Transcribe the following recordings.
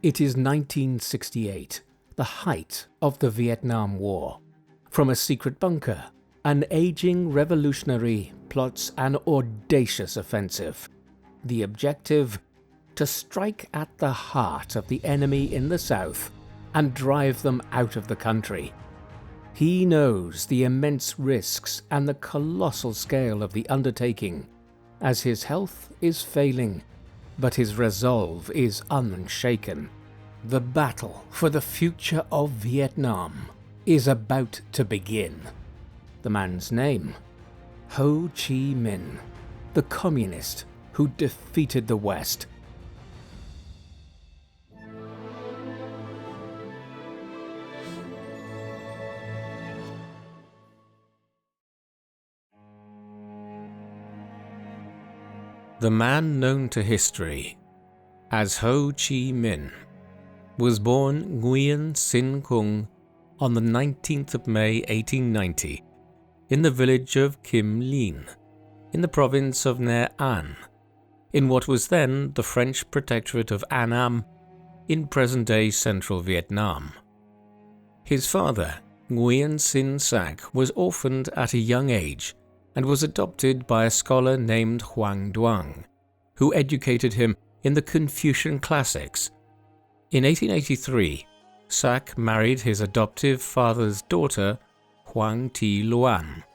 It is 1968, the height of the Vietnam War. From a secret bunker, an aging revolutionary plots an audacious offensive. The objective? To strike at the heart of the enemy in the south and drive them out of the country. He knows the immense risks and the colossal scale of the undertaking, as his health is failing, but his resolve is unshaken. The battle for the future of Vietnam is about to begin. The man's name? Ho Chi Minh, the communist who defeated the West. The man known to history as Ho Chi Minh was born Nguyen Sinh Cung on the 19th of May 1890 in the village of Kim Lien, in the province of Nha An, in what was then the French protectorate of Annam, in present-day central Vietnam. His father, Nguyen Sinh Sac, was orphaned at a young age and was adopted by a scholar named Hoang Duong, who educated him in the Confucian classics. In 1883, Sac married his adoptive father's daughter, Hoang Thi Luan.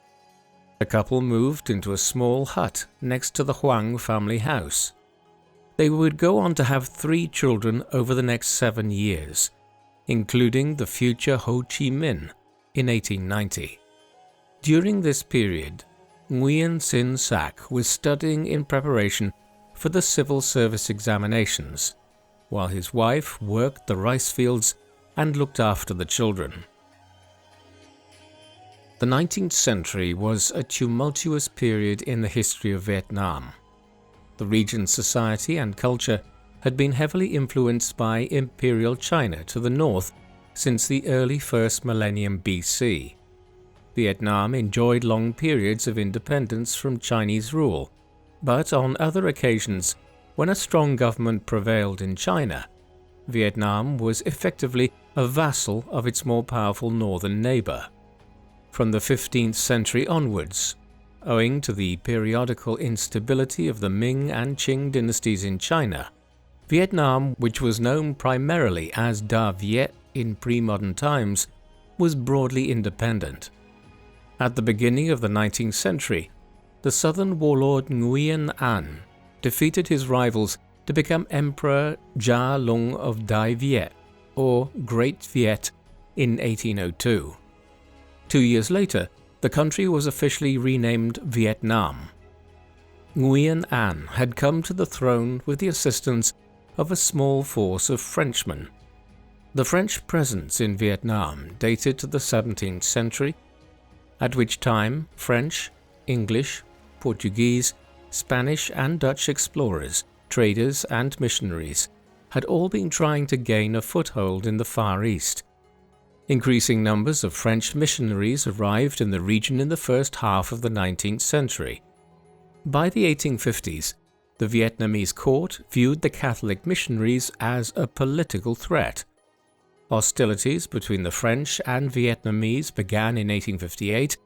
The couple moved into a small hut next to the Hoang family house. They would go on to have 3 children over the next 7 years, including the future Ho Chi Minh in 1890. During this period, Nguyen Sinh Sac was studying in preparation for the civil service examinations, while his wife worked the rice fields and looked after the children. The 19th century was a tumultuous period in the history of Vietnam. The region's society and culture had been heavily influenced by Imperial China to the north since the early first millennium BC. Vietnam enjoyed long periods of independence from Chinese rule, but on other occasions, when a strong government prevailed in China, Vietnam was effectively a vassal of its more powerful northern neighbor. From the 15th century onwards, owing to the periodical instability of the Ming and Qing dynasties in China, Vietnam, which was known primarily as Da Viet in pre-modern times, was broadly independent. At the beginning of the 19th century, the southern warlord Nguyen An defeated his rivals to become Emperor Gia Lung of Dai Viet, or Great Viet, in 1802. 2 years later, the country was officially renamed Vietnam. Nguyen An had come to the throne with the assistance of a small force of Frenchmen. The French presence in Vietnam dated to the 17th century, at which time French, English, Portuguese, Spanish and Dutch explorers, traders and missionaries had all been trying to gain a foothold in the Far East. Increasing numbers of French missionaries arrived in the region in the first half of the 19th century. By the 1850s, the Vietnamese court viewed the Catholic missionaries as a political threat. Hostilities between the French and Vietnamese began in 1858,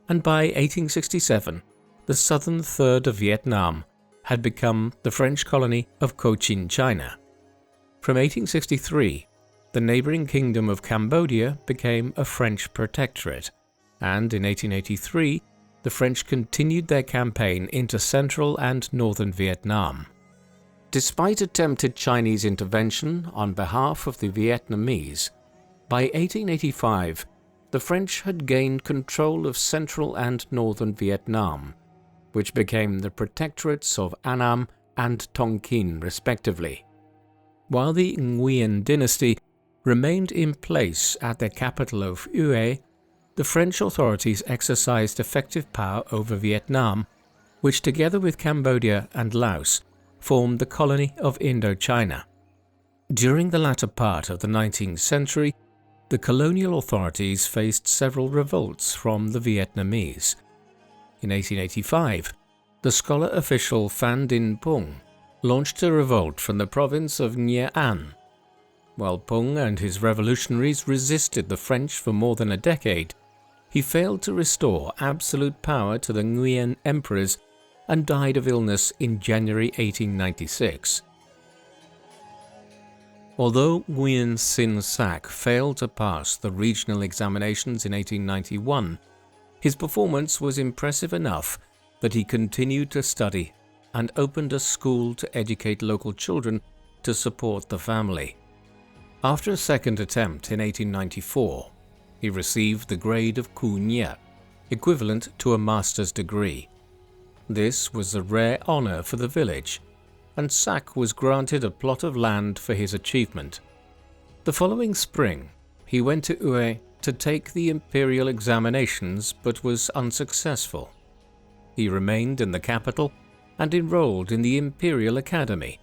and by 1867, the southern third of Vietnam had become the French colony of Cochin, China. From 1863, the neighboring kingdom of Cambodia became a French protectorate, and in 1883, the French continued their campaign into central and northern Vietnam. Despite attempted Chinese intervention on behalf of the Vietnamese, by 1885, the French had gained control of central and northern Vietnam, which became the protectorates of Annam and Tonkin respectively. While the Nguyen dynasty remained in place at their capital of Hue, the French authorities exercised effective power over Vietnam, which together with Cambodia and Laos formed the colony of Indochina. During the latter part of the 19th century, the colonial authorities faced several revolts from the Vietnamese. In 1885, the scholar official Phan Dinh Pung launched a revolt from the province of Nha An. While Pung and his revolutionaries resisted the French for more than a decade, he failed to restore absolute power to the Nguyen emperors and died of illness in January 1896. Although Nguyen Sin Sac failed to pass the regional examinations in 1891, his performance was impressive enough that he continued to study and opened a school to educate local children to support the family. After a second attempt in 1894, he received the grade of Ku Nye, equivalent to a master's degree. This was a rare honor for the village, and Sac was granted a plot of land for his achievement. The following spring, he went to Hue to take the imperial examinations but was unsuccessful. He remained in the capital and enrolled in the Imperial Academy,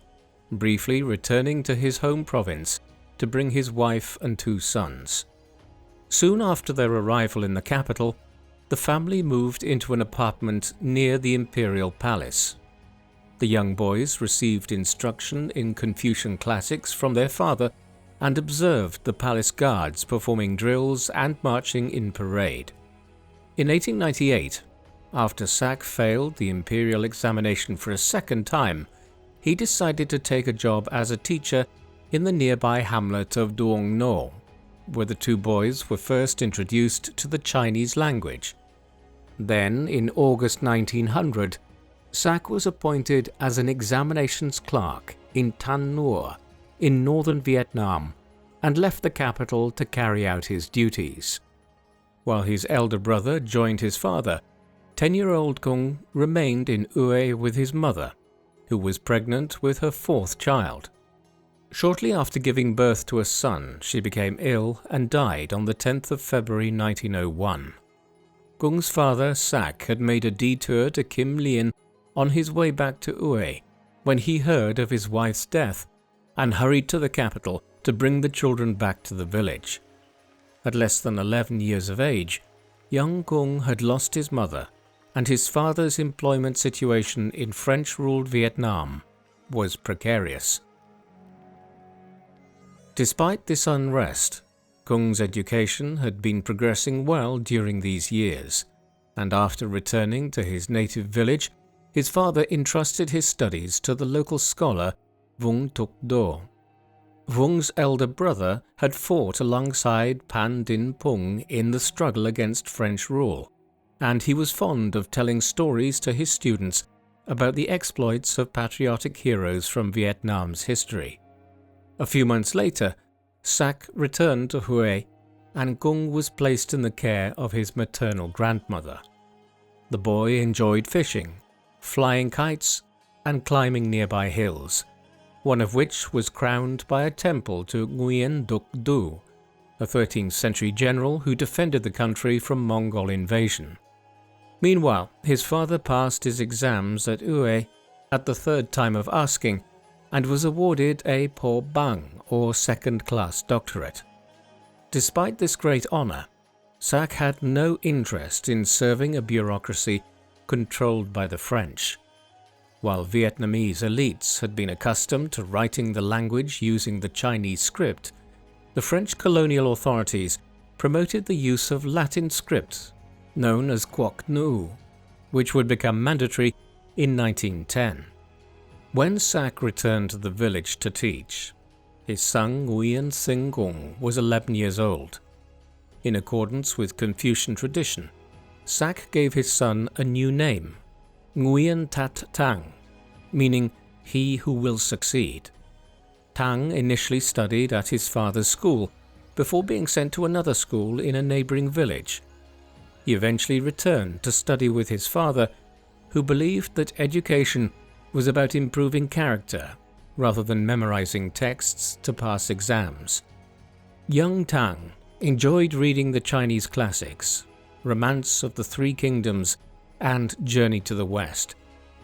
briefly returning to his home province to bring his wife and 2 sons. Soon after their arrival in the capital, the family moved into an apartment near the imperial palace. The young boys received instruction in Confucian classics from their father and observed the palace guards performing drills and marching in parade. In 1898, after Sac failed the imperial examination for a second time, he decided to take a job as a teacher in the nearby hamlet of Duong No, where the 2 boys were first introduced to the Chinese language. Then, in August 1900, Sac was appointed as an examinations clerk in Tan Nguyen in northern Vietnam and left the capital to carry out his duties. While his elder brother joined his father, 10-year-old Kung remained in Hue with his mother, who was pregnant with her 4th child. Shortly after giving birth to a son, she became ill and died on the 10th of February 1901. Kung's father, Sac, had made a detour to Kim Lien on his way back to Hue when he heard of his wife's death and hurried to the capital to bring the children back to the village. At less than 11 years of age, young Kung had lost his mother, and his father's employment situation in French-ruled Vietnam was precarious. Despite this unrest, Kung's education had been progressing well during these years, and after returning to his native village, his father entrusted his studies to the local scholar Vung Tuk Do. Vung's elder brother had fought alongside Pan Din Pung in the struggle against French rule, and he was fond of telling stories to his students about the exploits of patriotic heroes from Vietnam's history. A few months later, Sac returned to Hue, and Kung was placed in the care of his maternal grandmother. The boy enjoyed fishing, flying kites, and climbing nearby hills, one of which was crowned by a temple to Nguyen Duc Du, a 13th century general who defended the country from Mongol invasion. Meanwhile, his father passed his exams at Hue at the 3rd time of asking, and was awarded a Po Bang, or second-class doctorate. Despite this great honor, Sac had no interest in serving a bureaucracy controlled by the French. While Vietnamese elites had been accustomed to writing the language using the Chinese script, the French colonial authorities promoted the use of Latin script, known as Quoc Nu, which would become mandatory in 1910. When Sac returned to the village to teach, his son Nguyen Sinh Kung was 11 years old. In accordance with Confucian tradition, Sac gave his son a new name, Nguyen Tat Tang, meaning he who will succeed. Tang initially studied at his father's school before being sent to another school in a neighboring village. He eventually returned to study with his father, who believed that education was about improving character rather than memorizing texts to pass exams. Young Tang enjoyed reading the Chinese classics, Romance of the Three Kingdoms and Journey to the West,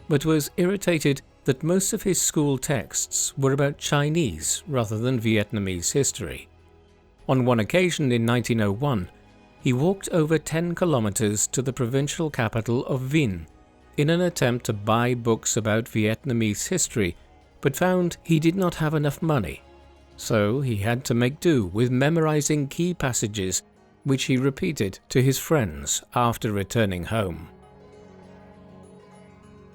but was irritated that most of his school texts were about Chinese rather than Vietnamese history. On one occasion in 1901, he walked over 10 kilometers to the provincial capital of Vinh in an attempt to buy books about Vietnamese history, but found he did not have enough money. so he had to make do with memorizing key passages which he repeated to his friends after returning home.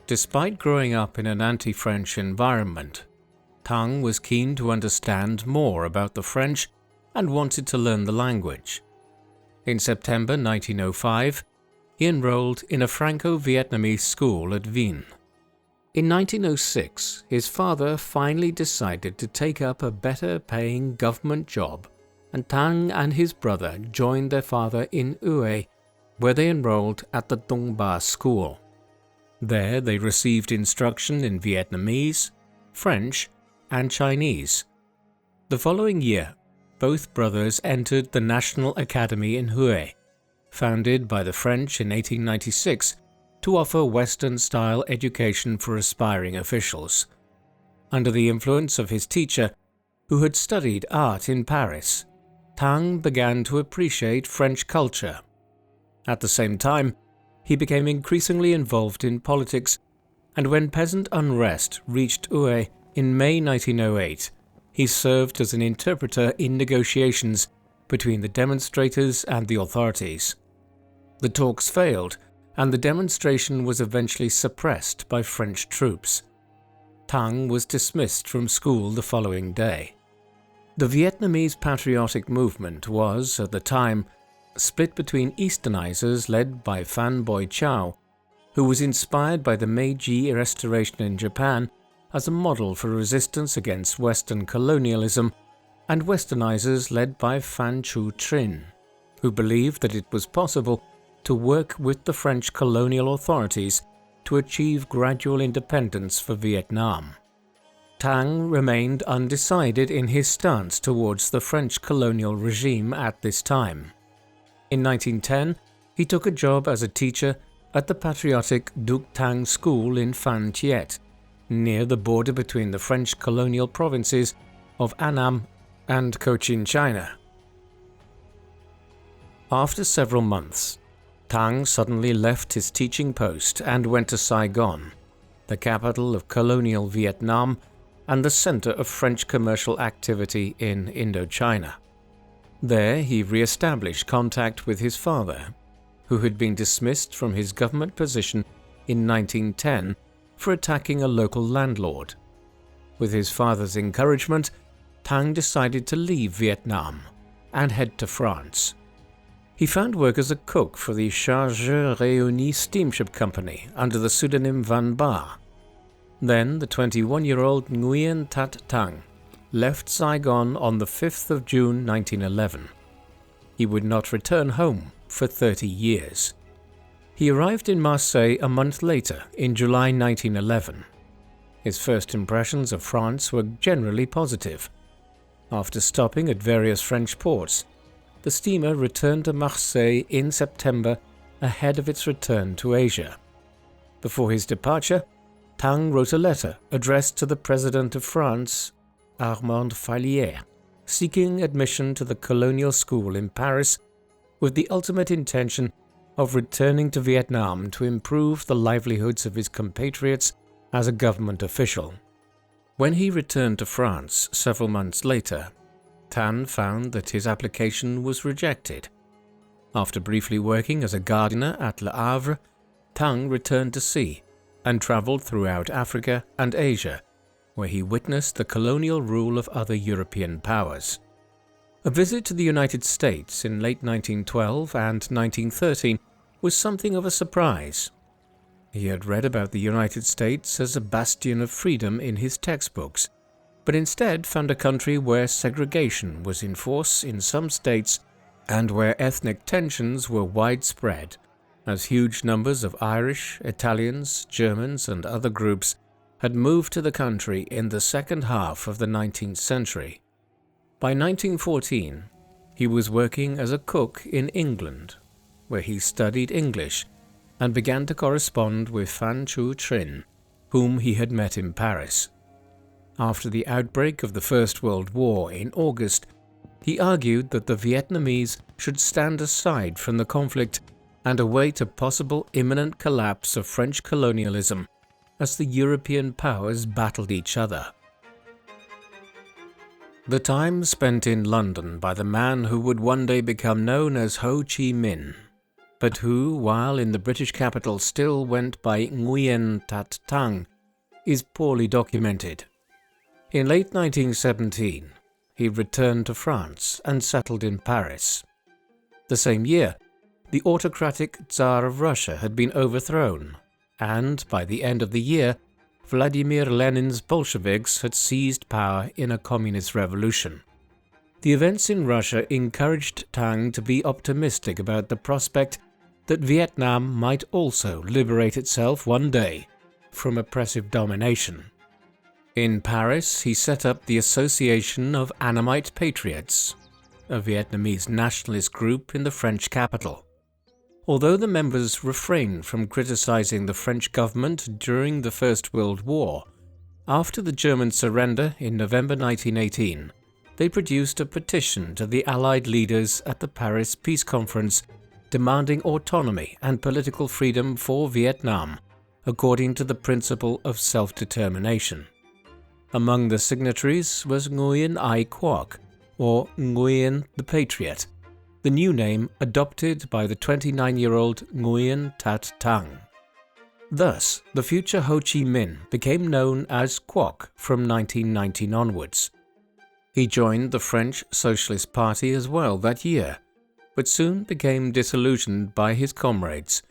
Despite growing up in an anti-French environment, Tang was keen to understand more about the French and wanted to learn the language. In September 1905, he enrolled in a Franco-Vietnamese school at Wien. In 1906, his father finally decided to take up a better-paying government job, and Tang and his brother joined their father in Hue, where they enrolled at the Dong Ba school. There they received instruction in Vietnamese, French, and Chinese. The following year, both brothers entered the National Academy in Hue, founded by the French in 1896 to offer Western-style education for aspiring officials. Under the influence of his teacher, who had studied art in Paris, Tang began to appreciate French culture. At the same time, he became increasingly involved in politics, and when peasant unrest reached Hue in May 1908, he served as an interpreter in negotiations between the demonstrators and the authorities. The talks failed, and the demonstration was eventually suppressed by French troops. Tang was dismissed from school the following day. The Vietnamese patriotic movement was, at the time, split between Easternizers led by Phan Boi Chau, who was inspired by the Meiji Restoration in Japan as a model for resistance against Western colonialism, and Westernizers led by Phan Chu Trinh, who believed that it was possible to work with the French colonial authorities to achieve gradual independence for Vietnam. Tang remained undecided in his stance towards the French colonial regime at this time. In 1910, he took a job as a teacher at the patriotic Duc Tang School in Phan Thiet, near the border between the French colonial provinces of Annam and Cochin China. After several months, Tang suddenly left his teaching post and went to Saigon, the capital of colonial Vietnam and the center of French commercial activity in Indochina. There he re-established contact with his father, who had been dismissed from his government position in 1910 for attacking a local landlord. With his father's encouragement, Tang decided to leave Vietnam and head to France. He found work as a cook for the Chargeurs Réunis steamship company under the pseudonym Van Ba. Then the 21-year-old Nguyen Tat Tang left Saigon on the 5th of June 1911. He would not return home for 30 years. He arrived in Marseille a month later, in July 1911. His first impressions of France were generally positive. After stopping at various French ports, the steamer returned to Marseille in September ahead of its return to Asia. Before his departure, Tang wrote a letter addressed to the President of France, Armand Fallières, seeking admission to the colonial school in Paris with the ultimate intention of returning to Vietnam to improve the livelihoods of his compatriots as a government official. When he returned to France several months later, Tan found that his application was rejected. After briefly working as a gardener at Le Havre, Tang returned to sea and traveled throughout Africa and Asia, where he witnessed the colonial rule of other European powers. A visit to the United States in late 1912 and 1913 was something of a surprise. He had read about the United States as a bastion of freedom in his textbooks, but instead found a country where segregation was in force in some states and where ethnic tensions were widespread, as huge numbers of Irish, Italians, Germans, and other groups had moved to the country in the second half of the 19th century. By 1914, he was working as a cook in England, where he studied English and began to correspond with Phan Chu Trinh, whom he had met in Paris. After the outbreak of the First World War in August, he argued that the Vietnamese should stand aside from the conflict and await a possible imminent collapse of French colonialism as the European powers battled each other. The time spent in London by the man who would one day become known as Ho Chi Minh, but who, while in the British capital, still went by Nguyen Tat Tang, is poorly documented. In late 1917, he returned to France and settled in Paris. The same year, the autocratic Tsar of Russia had been overthrown, and by the end of the year, Vladimir Lenin's Bolsheviks had seized power in a communist revolution. The events in Russia encouraged Tang to be optimistic about the prospect that Vietnam might also liberate itself one day from oppressive domination. In Paris, he set up the Association of Annamite Patriots, a Vietnamese nationalist group in the French capital. Although the members refrained from criticizing the French government during the First World War, after the German surrender in November 1918, they produced a petition to the Allied leaders at the Paris Peace Conference demanding autonomy and political freedom for Vietnam, according to the principle of self-determination. Among the signatories was Nguyen Ai Quoc, or Nguyen the Patriot, the new name adopted by the 29-year-old Nguyen Tat Tang. Thus, the future Ho Chi Minh became known as Quoc from 1919 onwards. He joined the French Socialist Party as well that year, but soon became disillusioned by his comrades,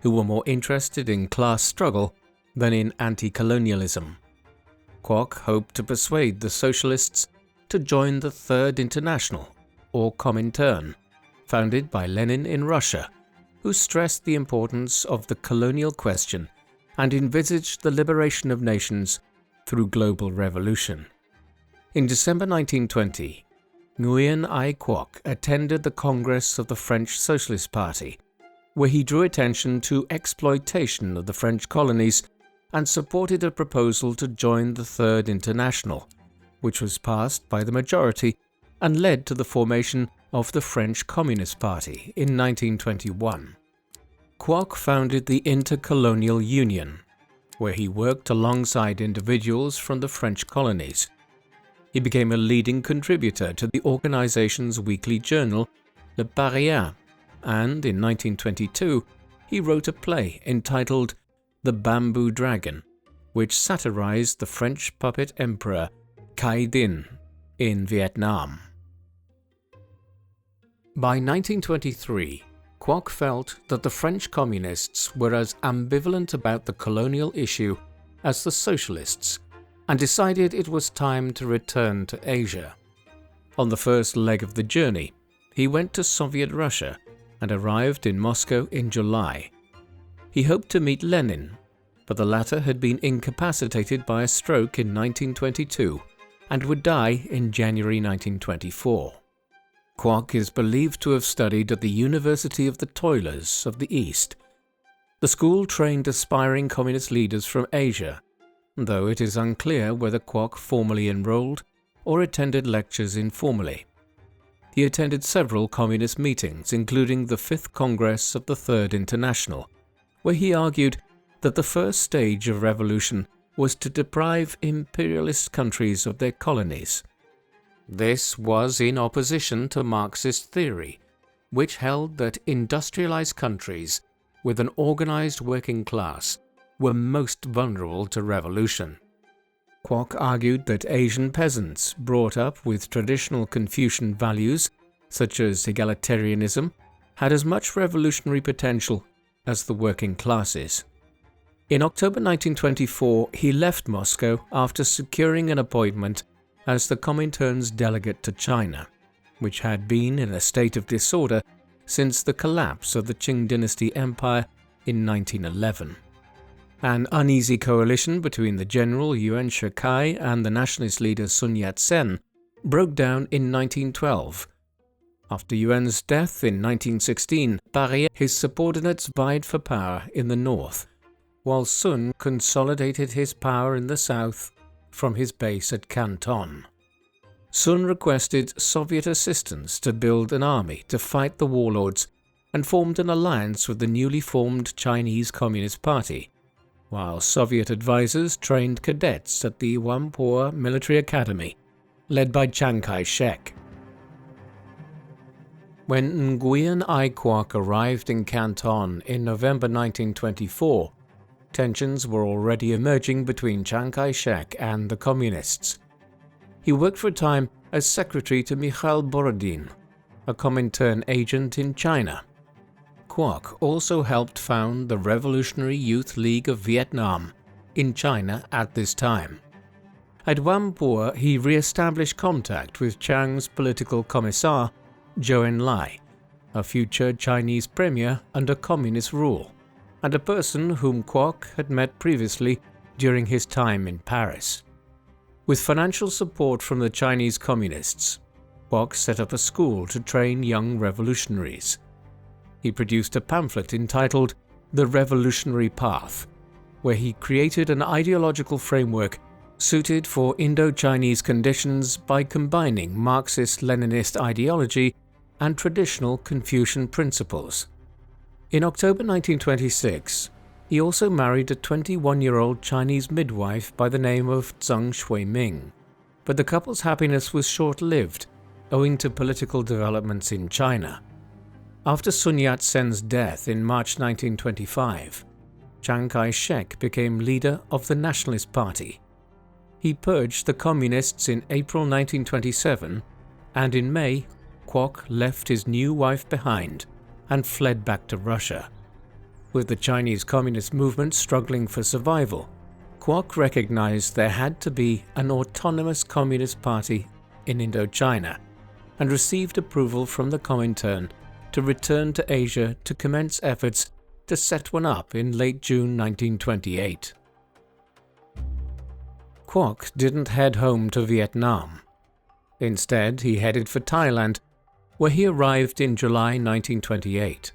who were more interested in class struggle than in anti-colonialism. Quoc hoped to persuade the socialists to join the Third International, or Comintern, founded by Lenin in Russia, who stressed the importance of the colonial question and envisaged the liberation of nations through global revolution. In December 1920, Nguyen Ai Quoc attended the Congress of the French Socialist Party, where he drew attention to exploitation of the French colonies and supported a proposal to join the Third International, which was passed by the majority and led to the formation of the French Communist Party in 1921. Quoc founded the Intercolonial Union, where he worked alongside individuals from the French colonies. He became a leading contributor to the organization's weekly journal, Le Parisien, and in 1922 he wrote a play entitled The Bamboo Dragon, which satirized the French puppet emperor Cai Din in Vietnam. By 1923, Quoc felt that the French communists were as ambivalent about the colonial issue as the socialists, and decided it was time to return to Asia. On the first leg of the journey, he went to Soviet Russia and arrived in Moscow in July. He hoped to meet Lenin, but the latter had been incapacitated by a stroke in 1922 and would die in January 1924. Quoc is believed to have studied at the University of the Toilers of the East. The school trained aspiring communist leaders from Asia, though it is unclear whether Quoc formally enrolled or attended lectures informally. He attended several communist meetings, including the Fifth Congress of the Third International, where he argued that the first stage of revolution was to deprive imperialist countries of their colonies. This was in opposition to Marxist theory, which held that industrialized countries with an organized working class were most vulnerable to revolution. Quoc argued that Asian peasants brought up with traditional Confucian values, such as egalitarianism, had as much revolutionary potential as the working classes. In October 1924, he left Moscow after securing an appointment as the Comintern's delegate to China, which had been in a state of disorder since the collapse of the Qing dynasty empire in 1911. An uneasy coalition between the general Yuan Shikai and the nationalist leader Sun Yat-sen broke down in 1912. After Yuan's death in 1916, his subordinates vied for power in the north, while Sun consolidated his power in the south from his base at Canton. Sun requested Soviet assistance to build an army to fight the warlords and formed an alliance with the newly formed Chinese Communist Party, while Soviet advisors trained cadets at the Whampoa Military Academy, led by Chiang Kai-shek. When Nguyen Ai Quoc arrived in Canton in November 1924, tensions were already emerging between Chiang Kai-shek and the Communists. He worked for a time as secretary to Mikhail Borodin, a Comintern agent in China. Quoc also helped found the Revolutionary Youth League of Vietnam in China at this time. At Whampoa, he re-established contact with Chiang's political commissar, Zhou Enlai, a future Chinese premier under communist rule, and a person whom Quoc had met previously during his time in Paris. With financial support from the Chinese communists, Quoc set up a school to train young revolutionaries. He produced a pamphlet entitled The Revolutionary Path, where he created an ideological framework suited for Indo-Chinese conditions by combining Marxist-Leninist ideology and traditional Confucian principles. In October 1926, he also married a 21-year-old Chinese midwife by the name of Zheng Shui-ming, but the couple's happiness was short-lived owing to political developments in China. After Sun Yat-sen's death in March 1925, Chiang Kai-shek became leader of the Nationalist Party. He purged the communists in April 1927, and in May, Quoc left his new wife behind and fled back to Russia. With the Chinese Communist movement struggling for survival, Quoc recognized there had to be an autonomous Communist Party in Indochina and received approval from the Comintern to return to Asia to commence efforts to set one up in late June 1928. Quoc didn't head home to Vietnam. Instead, he headed for Thailand, where he arrived in July 1928.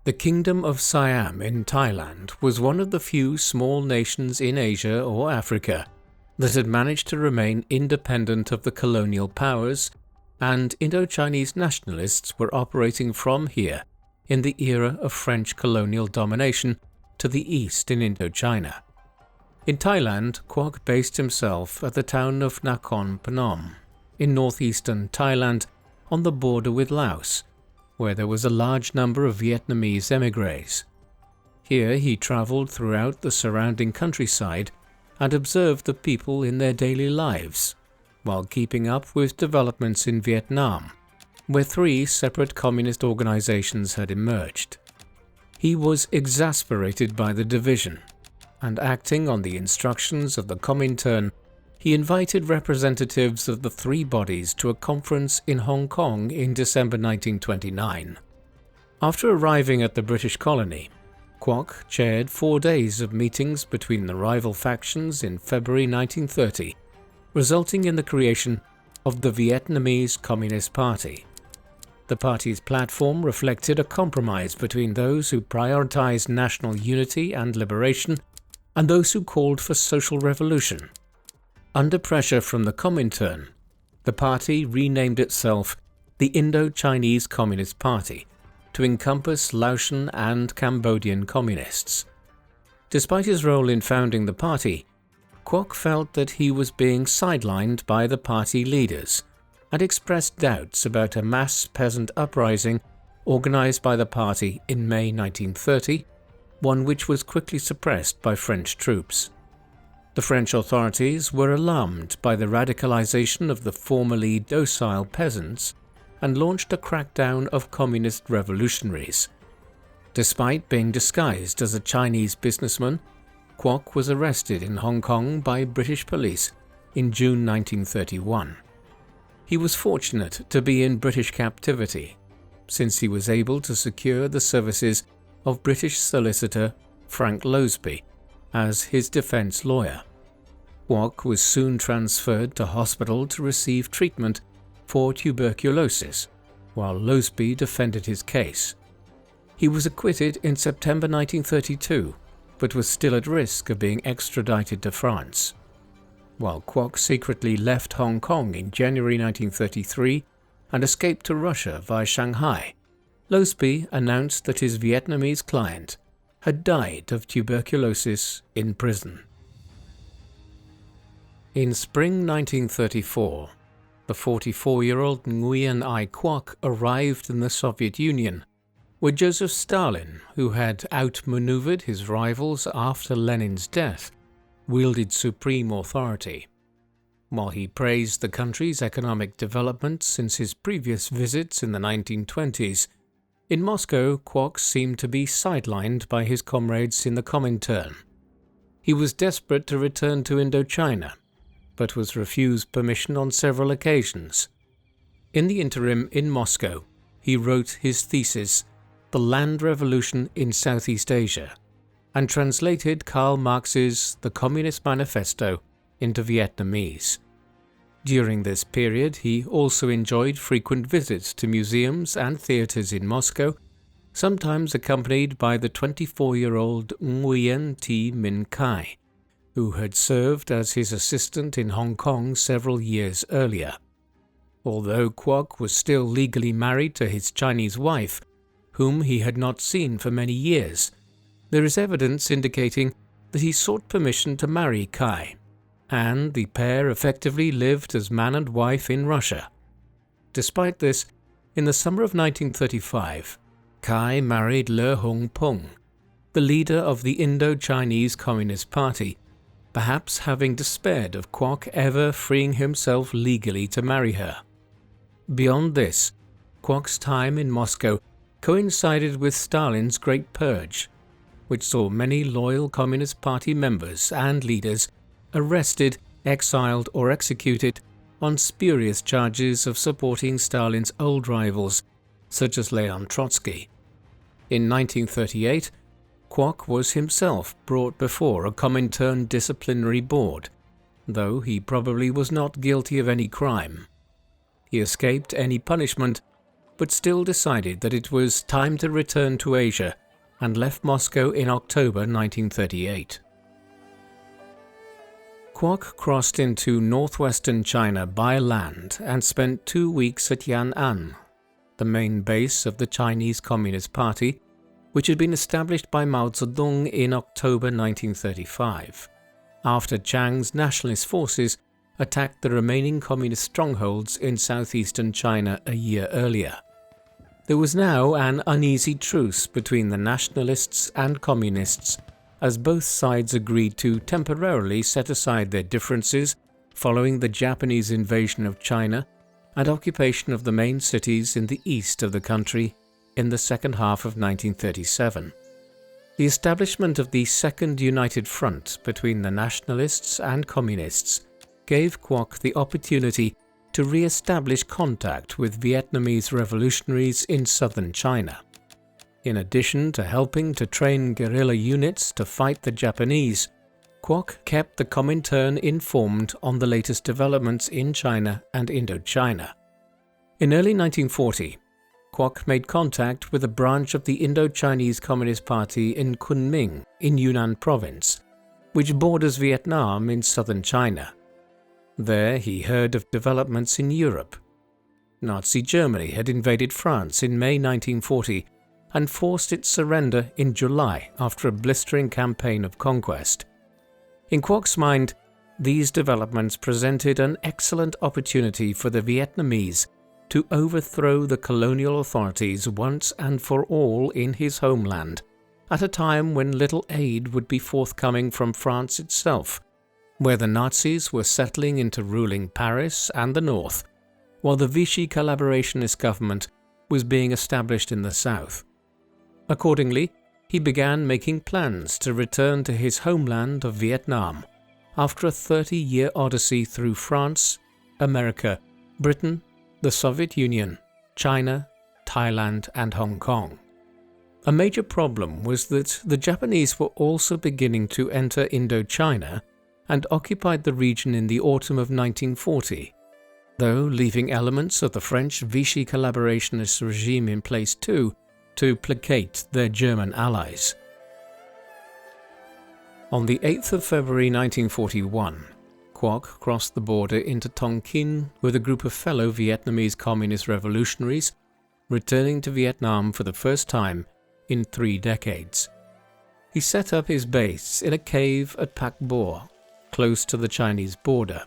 The Kingdom of Siam in Thailand was one of the few small nations in Asia or Africa that had managed to remain independent of the colonial powers, and Indo-Chinese nationalists were operating from here in the era of French colonial domination to the east in Indochina. In Thailand, Quoc based himself at the town of Nakhon Phanom in northeastern Thailand on the border with Laos, where there was a large number of Vietnamese émigrés. Here he traveled throughout the surrounding countryside and observed the people in their daily lives, while keeping up with developments in Vietnam, where 3 separate communist organizations had emerged. He was exasperated by the division, and acting on the instructions of the Comintern, he invited representatives of the 3 bodies to a conference in Hong Kong in December 1929. After arriving at the British colony, Quoc chaired 4 days of meetings between the rival factions in February 1930, resulting in the creation of the Vietnamese Communist Party. The party's platform reflected a compromise between those who prioritized national unity and liberation and those who called for social revolution. Under pressure from the Comintern, the party renamed itself the Indo-Chinese Communist Party to encompass Laotian and Cambodian communists. Despite his role in founding the party, Quoc felt that he was being sidelined by the party leaders and expressed doubts about a mass peasant uprising organized by the party in May 1930, one which was quickly suppressed by French troops. The French authorities were alarmed by the radicalization of the formerly docile peasants and launched a crackdown of communist revolutionaries. Despite being disguised as a Chinese businessman, Quoc was arrested in Hong Kong by British police in June 1931. He was fortunate to be in British captivity, since he was able to secure the services of British solicitor Frank Loseby as his defense lawyer. Quoc was soon transferred to hospital to receive treatment for tuberculosis, while Loseby defended his case. He was acquitted in September 1932, but was still at risk of being extradited to France. While Quoc secretly left Hong Kong in January 1933 and escaped to Russia via Shanghai, Loseby announced that his Vietnamese client had died of tuberculosis in prison. In spring 1934, The 44-year-old Nguyen Ai Quoc arrived in the Soviet Union, where Joseph Stalin, who had outmaneuvered his rivals after Lenin's death, wielded supreme authority. While he praised the country's economic development since his previous visits in the 1920s, in Moscow, Quoc seemed to be sidelined by his comrades in the Comintern. He was desperate to return to Indochina, but was refused permission on several occasions. In the interim in Moscow, he wrote his thesis, The Land Revolution in Southeast Asia, and translated Karl Marx's The Communist Manifesto into Vietnamese. During this period, he also enjoyed frequent visits to museums and theaters in Moscow, sometimes accompanied by the 24-year-old Nguyen Thi Minh Khai, who had served as his assistant in Hong Kong several years earlier. Although Quoc was still legally married to his Chinese wife, whom he had not seen for many years, there is evidence indicating that he sought permission to marry Khai, and the pair effectively lived as man and wife in Russia. Despite this, in the summer of 1935, Khai married Le Hong Pong, the leader of the Indo-Chinese Communist Party, perhaps having despaired of Quoc ever freeing himself legally to marry her. Beyond this, Quoc's time in Moscow coincided with Stalin's Great Purge, which saw many loyal Communist Party members and leaders arrested, exiled, or executed on spurious charges of supporting Stalin's old rivals, such as Leon Trotsky. In 1938, Quoc was himself brought before a Comintern disciplinary board, though he probably was not guilty of any crime. He escaped any punishment, but still decided that it was time to return to Asia and left Moscow in October 1938. Quoc crossed into northwestern China by land and spent 2 weeks at Yan'an, the main base of the Chinese Communist Party, which had been established by Mao Zedong in October 1935, after Chiang's nationalist forces attacked the remaining communist strongholds in southeastern China a year earlier. There was now an uneasy truce between the nationalists and communists, as both sides agreed to temporarily set aside their differences following the Japanese invasion of China and occupation of the main cities in the east of the country in the second half of 1937. The establishment of the Second United Front between the nationalists and communists gave Quoc the opportunity to re-establish contact with Vietnamese revolutionaries in southern China. In addition to helping to train guerrilla units to fight the Japanese, Quoc kept the Comintern informed on the latest developments in China and Indochina. In early 1940, Quoc made contact with a branch of the Indo-Chinese Communist Party in Kunming in Yunnan province, which borders Vietnam in southern China. There he heard of developments in Europe. Nazi Germany had invaded France in May 1940 and forced its surrender in July after a blistering campaign of conquest. In Quoc's mind, these developments presented an excellent opportunity for the Vietnamese to overthrow the colonial authorities once and for all in his homeland, at a time when little aid would be forthcoming from France itself, where the Nazis were settling into ruling Paris and the north, while the Vichy collaborationist government was being established in the south. Accordingly, he began making plans to return to his homeland of Vietnam after a 30-year odyssey through France, America, Britain, the Soviet Union, China, Thailand, and Hong Kong. A major problem was that the Japanese were also beginning to enter Indochina and occupied the region in the autumn of 1940, though leaving elements of the French Vichy collaborationist regime in place too, to placate their German allies. On the 8th of February 1941, Quoc crossed the border into Tonkin with a group of fellow Vietnamese communist revolutionaries, returning to Vietnam for the first time in 3 decades. He set up his base in a cave at Pac Bo, close to the Chinese border.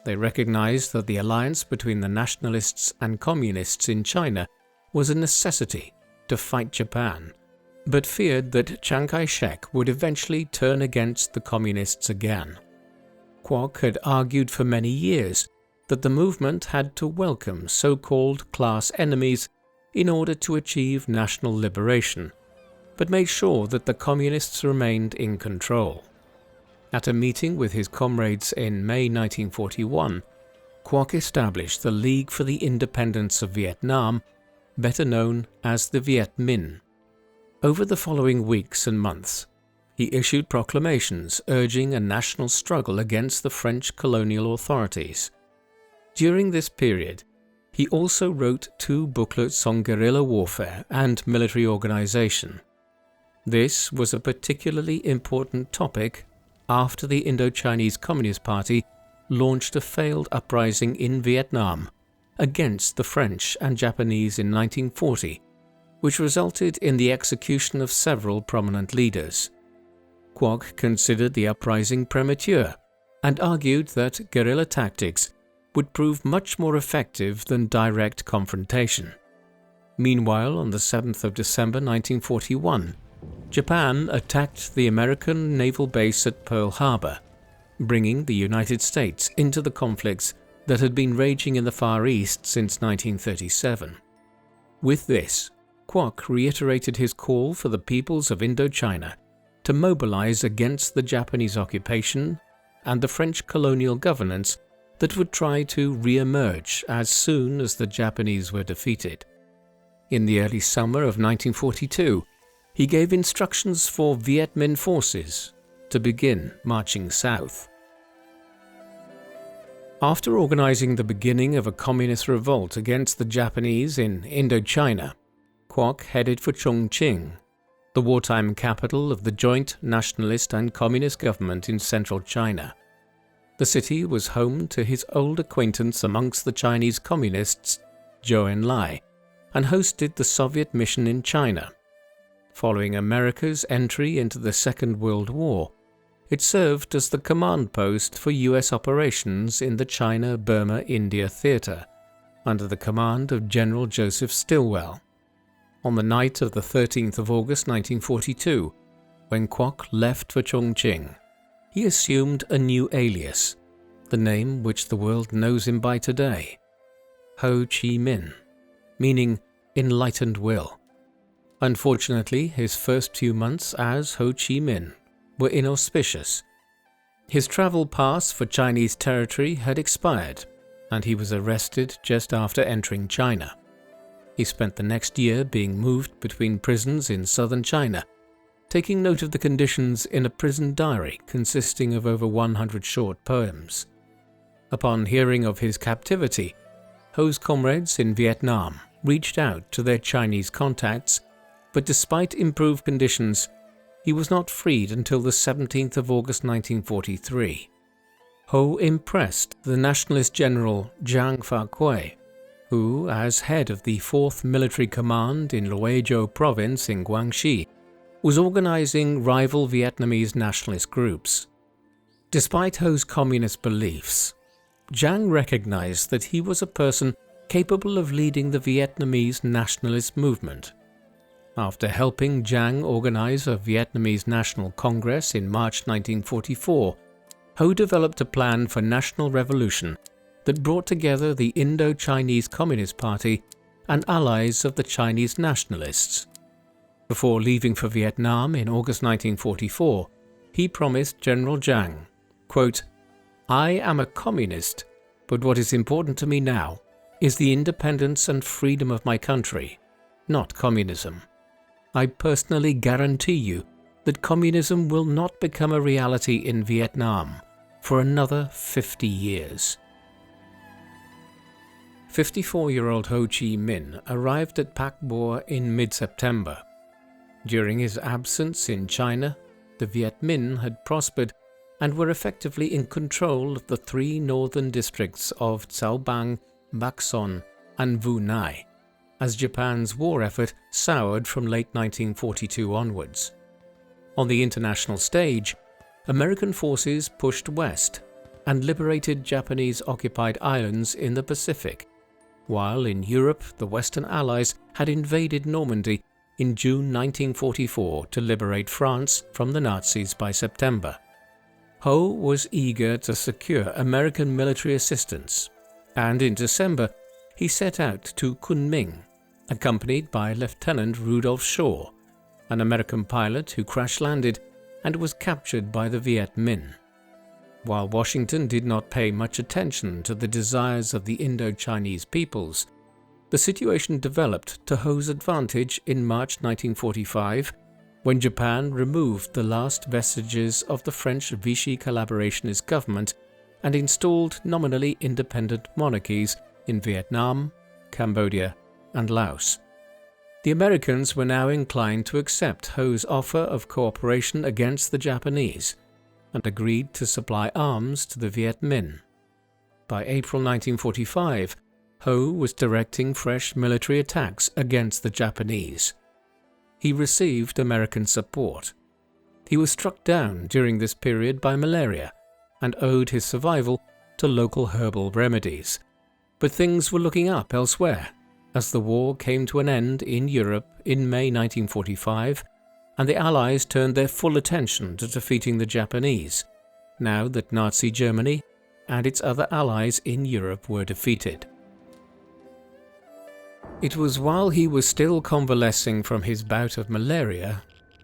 They recognized that the alliance between the nationalists and communists in China was a necessity to fight Japan, but feared that Chiang Kai-shek would eventually turn against the communists again. Kwok had argued for many years that the movement had to welcome so-called class enemies in order to achieve national liberation, but made sure that the communists remained in control. At a meeting with his comrades in May 1941, Kwok established the League for the Independence of Vietnam, better known as the Viet Minh. Over the following weeks and months, he issued proclamations urging a national struggle against the French colonial authorities. During this period, he also wrote 2 booklets on guerrilla warfare and military organization. This was a particularly important topic after the Indochinese Communist Party launched a failed uprising in Vietnam against the French and Japanese in 1940, which resulted in the execution of several prominent leaders. Kwok considered the uprising premature and argued that guerrilla tactics would prove much more effective than direct confrontation. Meanwhile, on the 7th of December 1941, Japan attacked the American naval base at Pearl Harbor, bringing the United States into the conflicts that had been raging in the Far East since 1937. With this, Kwok reiterated his call for the peoples of Indochina to mobilize against the Japanese occupation and the French colonial governance that would try to re-emerge as soon as the Japanese were defeated. In the early summer of 1942, he gave instructions for Viet Minh forces to begin marching south. After organizing the beginning of a communist revolt against the Japanese in Indochina, Kwok headed for Chongqing, the wartime capital of the joint nationalist and communist government in central China. The city was home to his old acquaintance amongst the Chinese communists, Zhou Enlai, and hosted the Soviet mission in China. Following America's entry into the Second World War, it served as the command post for U.S. operations in the China-Burma-India theater, under the command of General Joseph Stilwell. On the night of the 13th of August 1942, when Kwok left for Chongqing, he assumed a new alias, the name which the world knows him by today, Ho Chi Minh, meaning enlightened will. Unfortunately, his first few months as Ho Chi Minh were inauspicious. His travel pass for Chinese territory had expired, and he was arrested just after entering China. He spent the next year being moved between prisons in southern China, taking note of the conditions in a prison diary consisting of over 100 short poems. Upon hearing of his captivity, Ho's comrades in Vietnam reached out to their Chinese contacts, but despite improved conditions, he was not freed until the 17th of August 1943. Ho impressed the nationalist general Jiang Fa-kuei, who, as head of the 4th Military Command in Loizhou Province in Guangxi, was organizing rival Vietnamese nationalist groups. Despite Ho's communist beliefs, Jiang recognized that he was a person capable of leading the Vietnamese nationalist movement. After helping Jiang organize a Vietnamese National Congress in March 1944, Ho developed a plan for national revolution that brought together the Indo-Chinese Communist Party and allies of the Chinese nationalists. Before leaving for Vietnam in August 1944, he promised General Jiang, quote, "I am a communist, but what is important to me now is the independence and freedom of my country, not communism. I personally guarantee you that communism will not become a reality in Vietnam for another 50 years." 54-year-old Ho Chi Minh arrived at Pak Bo in mid-September. During his absence in China, the Viet Minh had prospered and were effectively in control of the 3 northern districts of Cao Bang, Bac Son, and Vu Nai, as Japan's war effort soured from late 1942 onwards. On the international stage, American forces pushed west and liberated Japanese-occupied islands in the Pacific, while in Europe the Western Allies had invaded Normandy in June 1944 to liberate France from the Nazis by September. Ho was eager to secure American military assistance, and in December he set out to Kunming, accompanied by Lieutenant Rudolph Shaw, an American pilot who crash-landed and was captured by the Viet Minh. While Washington did not pay much attention to the desires of the Indo-Chinese peoples, the situation developed to Ho's advantage in March 1945, when Japan removed the last vestiges of the French Vichy collaborationist government and installed nominally independent monarchies in Vietnam, Cambodia, and Laos. The Americans were now inclined to accept Ho's offer of cooperation against the Japanese and agreed to supply arms to the Viet Minh. By April 1945, Ho was directing fresh military attacks against the Japanese. He received American support. He was struck down during this period by malaria and owed his survival to local herbal remedies. But things were looking up elsewhere as the war came to an end in Europe in May 1945, and the Allies turned their full attention to defeating the Japanese, now that Nazi Germany and its other allies in Europe were defeated. It was while he was still convalescing from his bout of malaria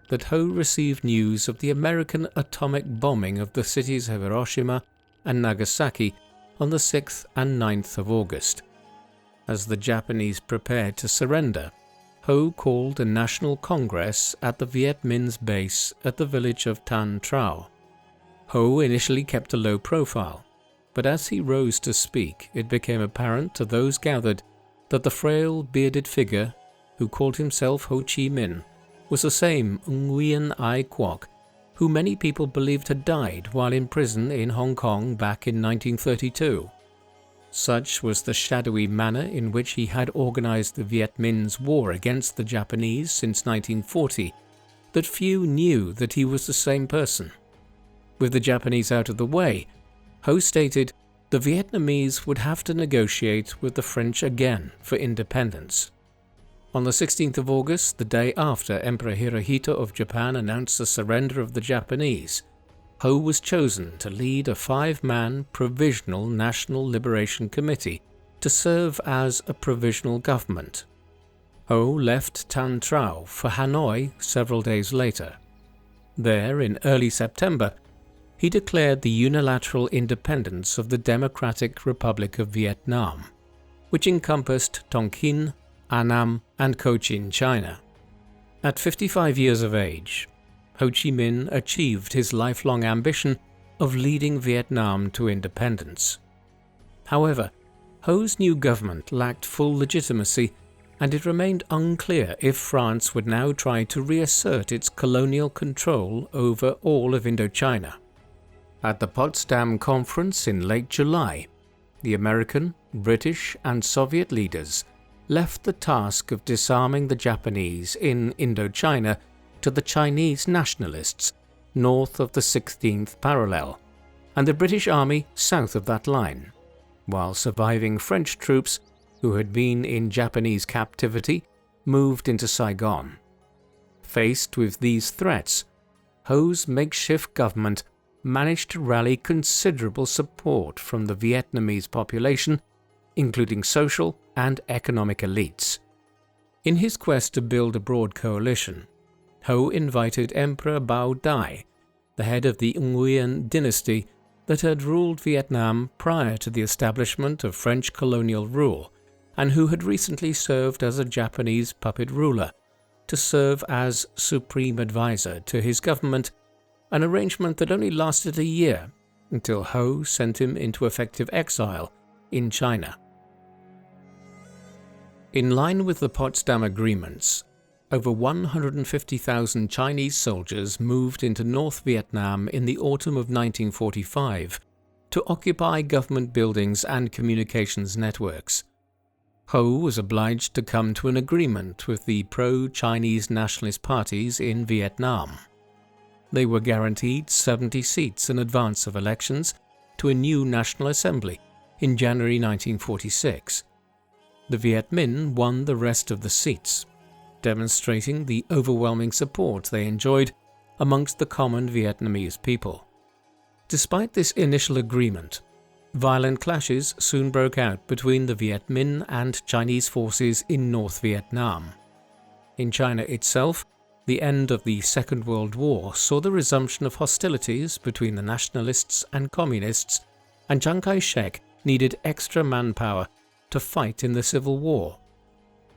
that Ho received news of the American atomic bombing of the cities of Hiroshima and Nagasaki on the 6th and 9th of August. As the Japanese prepared to surrender, Ho called a national congress at the Viet Minh's base at the village of Tan Trao. Ho initially kept a low profile, but as he rose to speak, it became apparent to those gathered that the frail, bearded figure, who called himself Ho Chi Minh, was the same Nguyen Ai Quoc, who many people believed had died while in prison in Hong Kong back in 1932. Such was the shadowy manner in which he had organized the Viet Minh's war against the Japanese since 1940 that few knew that he was the same person. With the Japanese out of the way, Ho stated the Vietnamese would have to negotiate with the French again for independence. On the 16th of August, the day after Emperor Hirohito of Japan announced the surrender of the Japanese, Ho was chosen to lead a 5-man Provisional National Liberation Committee to serve as a provisional government. Ho left Tan Trao for Hanoi several days later. There, in early September, he declared the unilateral independence of the Democratic Republic of Vietnam, which encompassed Tonkin, Annam, and Cochin, China. At 55 years of age, Ho Chi Minh achieved his lifelong ambition of leading Vietnam to independence. However, Ho's new government lacked full legitimacy, and it remained unclear if France would now try to reassert its colonial control over all of Indochina. At the Potsdam Conference in late July, the American, British, and Soviet leaders left the task of disarming the Japanese in Indochina to the Chinese nationalists north of the 16th parallel, and the British Army south of that line, while surviving French troops who had been in Japanese captivity moved into Saigon. Faced with these threats, Ho's makeshift government managed to rally considerable support from the Vietnamese population, including social and economic elites. In his quest to build a broad coalition, Ho invited Emperor Bao Dai, the head of the Nguyen dynasty that had ruled Vietnam prior to the establishment of French colonial rule and who had recently served as a Japanese puppet ruler, to serve as supreme advisor to his government, an arrangement that only lasted a year until Ho sent him into effective exile in China. In line with the Potsdam Agreements, over 150,000 Chinese soldiers moved into North Vietnam in the autumn of 1945 to occupy government buildings and communications networks. Ho was obliged to come to an agreement with the pro-Chinese nationalist parties in Vietnam. They were guaranteed 70 seats in advance of elections to a new National Assembly in January 1946. The Viet Minh won the rest of the seats, demonstrating the overwhelming support they enjoyed amongst the common Vietnamese people. Despite this initial agreement, violent clashes soon broke out between the Viet Minh and Chinese forces in North Vietnam. In China itself, the end of the Second World War saw the resumption of hostilities between the nationalists and communists, and Chiang Kai-shek needed extra manpower to fight in the Civil War.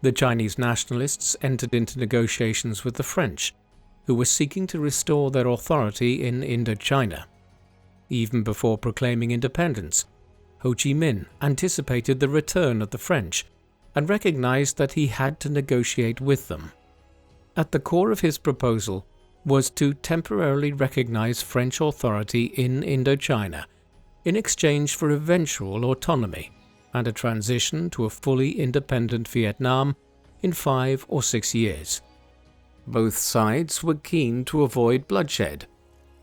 The Chinese nationalists entered into negotiations with the French, who were seeking to restore their authority in Indochina. Even before proclaiming independence, Ho Chi Minh anticipated the return of the French and recognized that he had to negotiate with them. At the core of his proposal was to temporarily recognize French authority in Indochina in exchange for eventual autonomy and a transition to a fully independent Vietnam in 5 or 6 years. Both sides were keen to avoid bloodshed,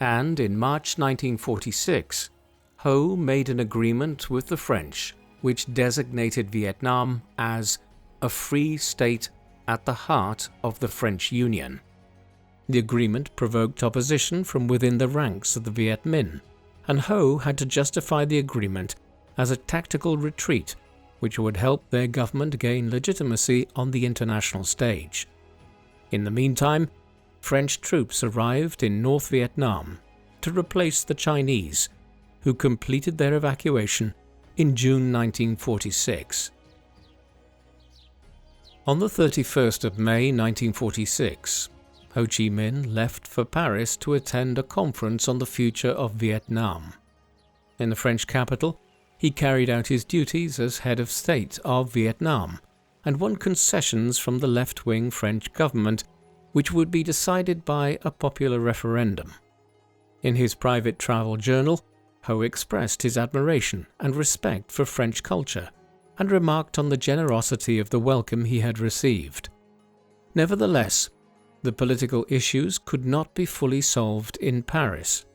and in March 1946, Ho made an agreement with the French which designated Vietnam as a free state at the heart of the French Union. The agreement provoked opposition from within the ranks of the Viet Minh, and Ho had to justify the agreement as a tactical retreat which would help their government gain legitimacy on the international stage. In the meantime, French troops arrived in North Vietnam to replace the Chinese, who completed their evacuation in June 1946. On the 31st of May 1946, Ho Chi Minh left for Paris to attend a conference on the future of Vietnam. In the French capital, he carried out his duties as head of state of Vietnam and won concessions from the left-wing French government, which would be decided by a popular referendum. In his private travel journal, Ho expressed his admiration and respect for French culture and remarked on the generosity of the welcome he had received. Nevertheless, the political issues could not be fully solved in Paris,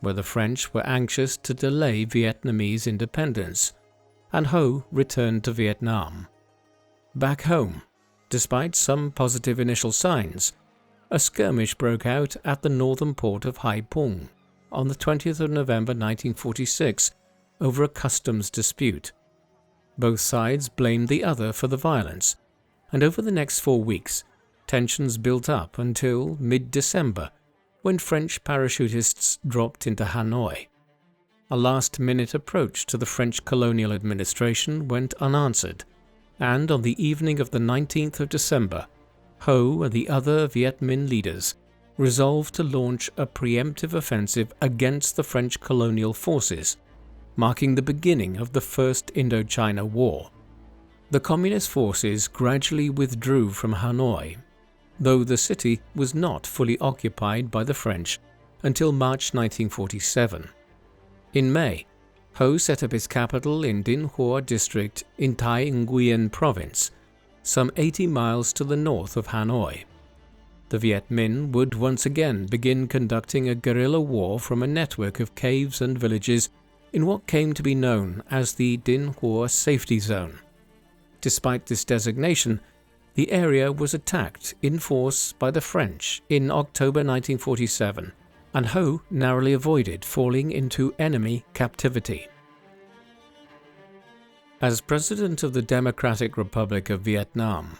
where the French were anxious to delay Vietnamese independence, and Ho returned to Vietnam. Back home, despite some positive initial signs, a skirmish broke out at the northern port of Hai Phong on the 20th of November 1946 over a customs dispute. Both sides blamed the other for the violence, and over the next 4 weeks, tensions built up until mid-December, when French parachutists dropped into Hanoi. A last-minute approach to the French colonial administration went unanswered, and on the evening of the 19th of December, Ho and the other Viet Minh leaders resolved to launch a preemptive offensive against the French colonial forces, marking the beginning of the First Indochina War. The Communist forces gradually withdrew from Hanoi, though the city was not fully occupied by the French until March 1947. In May, Ho set up his capital in Dinh Hoa district in Thái Nguyen province, some 80 miles to the north of Hanoi. The Viet Minh would once again begin conducting a guerrilla war from a network of caves and villages in what came to be known as the Dinh Hoa Safety Zone. Despite this designation, the area was attacked in force by the French in October 1947, and Ho narrowly avoided falling into enemy captivity. As President of the Democratic Republic of Vietnam,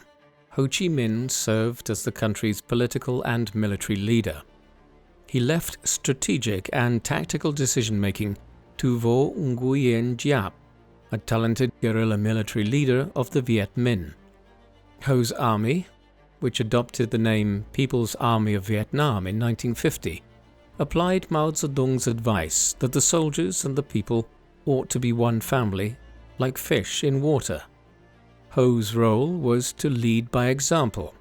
Ho Chi Minh served as the country's political and military leader. He left strategic and tactical decision-making to Vo Nguyen Giap, a talented guerrilla military leader of the Viet Minh. Ho's army, which adopted the name People's Army of Vietnam in 1950, applied Mao Zedong's advice that the soldiers and the people ought to be one family, like fish in water. Ho's role was to lead by example,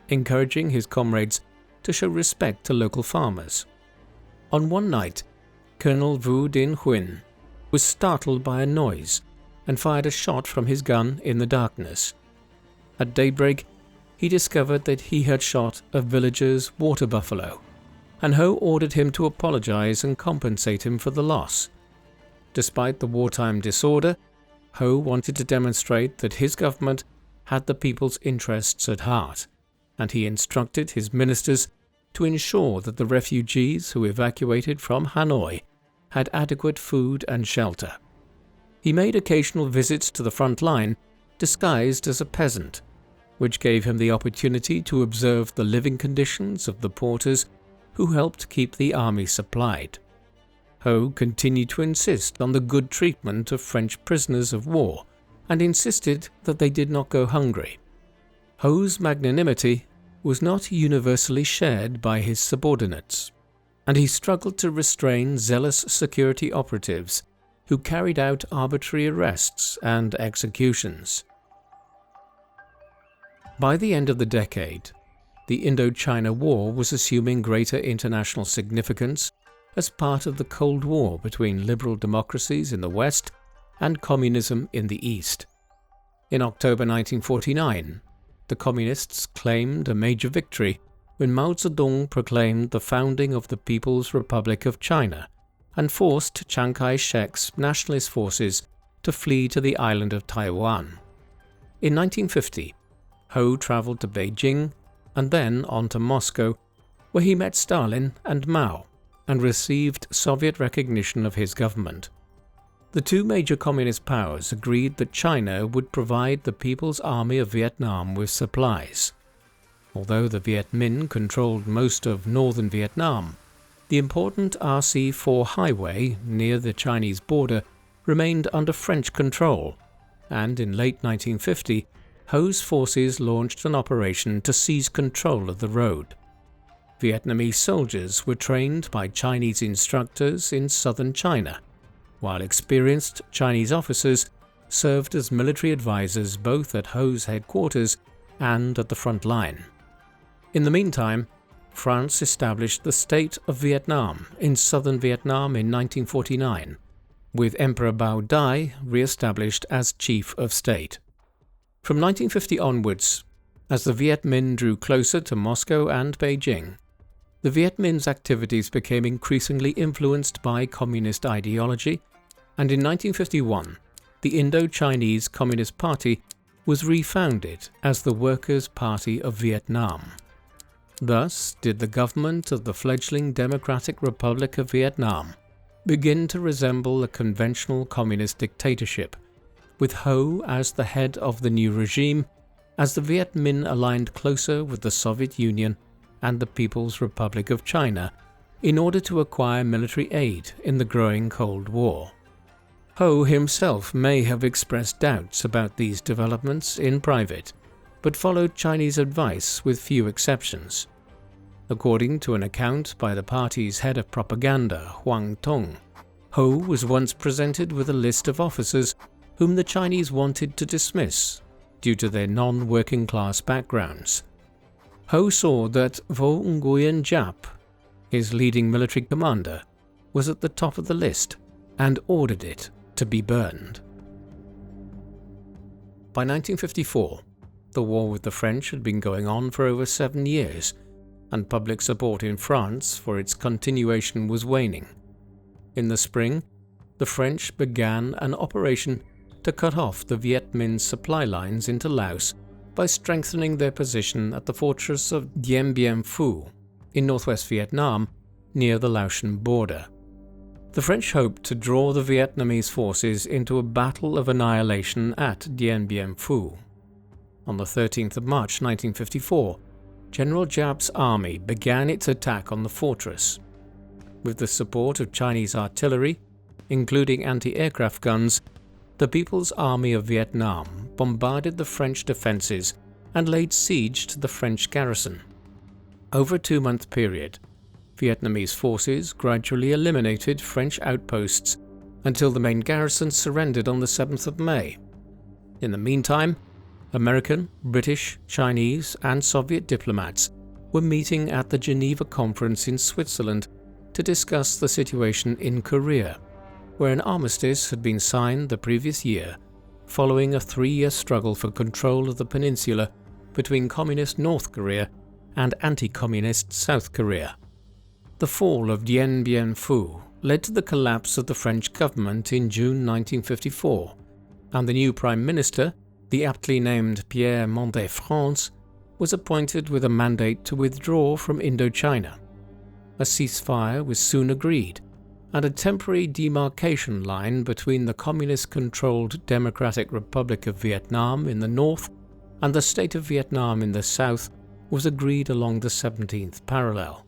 encouraging his comrades to show respect to local farmers. On one night, Colonel Vu Dinh Huynh was startled by a noise and fired a shot from his gun in the darkness. At daybreak, he discovered that he had shot a villager's water buffalo, and Ho ordered him to apologize and compensate him for the loss. Despite the wartime disorder, Ho wanted to demonstrate that his government had the people's interests at heart, and he instructed his ministers to ensure that the refugees who evacuated from Hanoi had adequate food and shelter. He made occasional visits to the front line disguised as a peasant, which gave him the opportunity to observe the living conditions of the porters who helped keep the army supplied. Ho continued to insist on the good treatment of French prisoners of war and insisted that they did not go hungry. Ho's magnanimity was not universally shared by his subordinates, and he struggled to restrain zealous security operatives who carried out arbitrary arrests and executions. By the end of the decade, the Indochina War was assuming greater international significance as part of the Cold War between liberal democracies in the West and communism in the East. In October 1949, the Communists claimed a major victory when Mao Zedong proclaimed the founding of the People's Republic of China and forced Chiang Kai-shek's nationalist forces to flee to the island of Taiwan. In 1950, Ho traveled to Beijing and then on to Moscow, where he met Stalin and Mao and received Soviet recognition of his government. The two major communist powers agreed that China would provide the People's Army of Vietnam with supplies. Although the Viet Minh controlled most of northern Vietnam, the important RC-4 highway near the Chinese border remained under French control, and in late 1950, Ho's forces launched an operation to seize control of the road. Vietnamese soldiers were trained by Chinese instructors in southern China, while experienced Chinese officers served as military advisors both at Ho's headquarters and at the front line. In the meantime, France established the State of Vietnam in southern Vietnam in 1949, with Emperor Bao Dai re-established as Chief of State. From 1950 onwards, as the Viet Minh drew closer to Moscow and Beijing, the Viet Minh's activities became increasingly influenced by communist ideology, and in 1951, the Indo-Chinese Communist Party was refounded as the Workers' Party of Vietnam. Thus did the government of the fledgling Democratic Republic of Vietnam begin to resemble a conventional communist dictatorship, with Ho as the head of the new regime, as the Viet Minh aligned closer with the Soviet Union and the People's Republic of China in order to acquire military aid in the growing Cold War. Ho himself may have expressed doubts about these developments in private, but followed Chinese advice with few exceptions. According to an account by the party's head of propaganda, Huang Tong, Ho was once presented with a list of officers whom the Chinese wanted to dismiss due to their non-working class backgrounds. Ho saw that Vo Nguyen Giap, his leading military commander, was at the top of the list and ordered it to be burned. By 1954, the war with the French had been going on for over 7 years, and public support in France for its continuation was waning. In the spring, the French began an operation to cut off the Viet Minh's supply lines into Laos by strengthening their position at the fortress of Dien Bien Phu in northwest Vietnam near the Laotian border. The French hoped to draw the Vietnamese forces into a battle of annihilation at Dien Bien Phu. On the 13th of March 1954, General Giap's army began its attack on the fortress. With the support of Chinese artillery, including anti-aircraft guns, the People's Army of Vietnam bombarded the French defenses and laid siege to the French garrison. Over a 2-month period, Vietnamese forces gradually eliminated French outposts until the main garrison surrendered on the 7th of May. In the meantime, American, British, Chinese, and Soviet diplomats were meeting at the Geneva Conference in Switzerland to discuss the situation in Korea, where an armistice had been signed the previous year, following a 3-year struggle for control of the peninsula between Communist North Korea and anti-Communist South Korea. The fall of Dien Bien Phu led to the collapse of the French government in June 1954, and the new Prime Minister, the aptly named Pierre Mendès-France, was appointed with a mandate to withdraw from Indochina. A ceasefire was soon agreed, and a temporary demarcation line between the communist-controlled Democratic Republic of Vietnam in the north and the State of Vietnam in the south was agreed along the 17th parallel.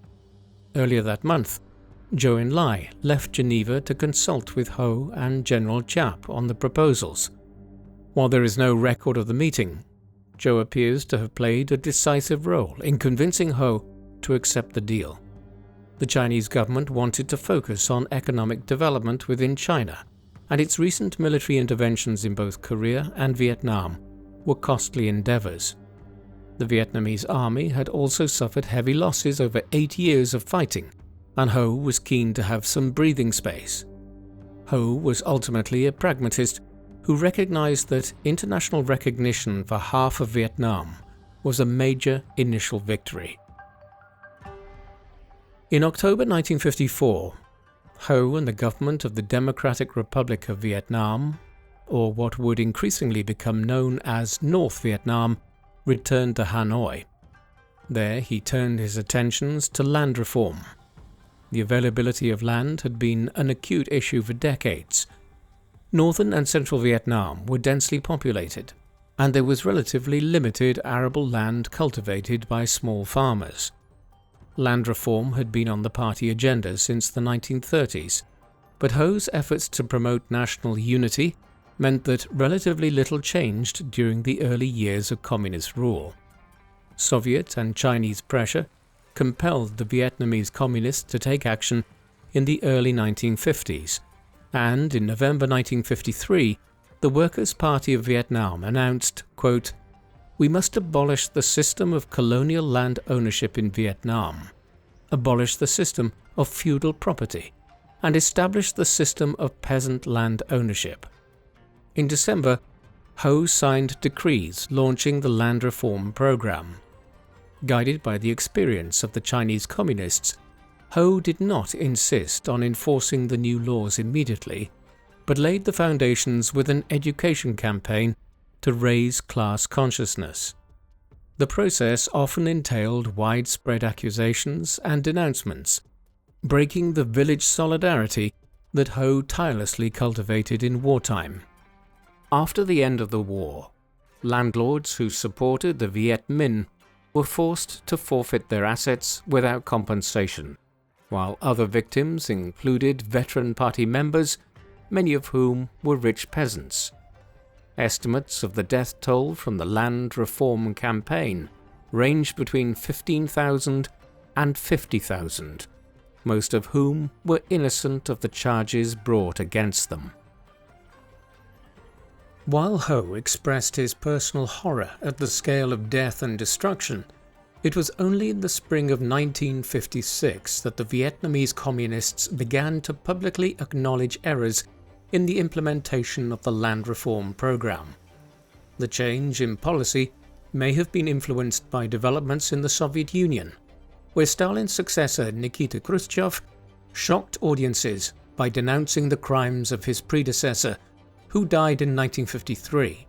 Earlier that month, Zhou Enlai left Geneva to consult with Ho and General Giap on the proposals. While there is no record of the meeting, Zhou appears to have played a decisive role in convincing Ho to accept the deal. The Chinese government wanted to focus on economic development within China, and its recent military interventions in both Korea and Vietnam were costly endeavors. The Vietnamese army had also suffered heavy losses over 8 years of fighting, and Ho was keen to have some breathing space. Ho was ultimately a pragmatist who recognized that international recognition for half of Vietnam was a major initial victory. In October 1954, Ho and the government of the Democratic Republic of Vietnam, or what would increasingly become known as North Vietnam, returned to Hanoi. There he turned his attentions to land reform. The availability of land had been an acute issue for decades. Northern and central Vietnam were densely populated, and there was relatively limited arable land cultivated by small farmers. Land reform had been on the party agenda since the 1930s, but Ho's efforts to promote national unity meant that relatively little changed during the early years of communist rule. Soviet and Chinese pressure compelled the Vietnamese communists to take action in the early 1950s, and in November 1953, the Workers' Party of Vietnam announced, quote, "We must abolish the system of colonial land ownership in Vietnam, abolish the system of feudal property, and establish the system of peasant land ownership." In December, Ho signed decrees launching the land reform program. Guided by the experience of the Chinese communists, Ho did not insist on enforcing the new laws immediately, but laid the foundations with an education campaign to raise class consciousness. The process often entailed widespread accusations and denouncements, breaking the village solidarity that Ho tirelessly cultivated in wartime. After the end of the war, landlords who supported the Viet Minh were forced to forfeit their assets without compensation, while other victims included veteran party members, many of whom were rich peasants. Estimates of the death toll from the land reform campaign range between 15,000 and 50,000, most of whom were innocent of the charges brought against them. While Ho expressed his personal horror at the scale of death and destruction, it was only in the spring of 1956 that the Vietnamese communists began to publicly acknowledge errors in the implementation of the land reform program. The change in policy may have been influenced by developments in the Soviet Union, where Stalin's successor Nikita Khrushchev shocked audiences by denouncing the crimes of his predecessor, who died in 1953.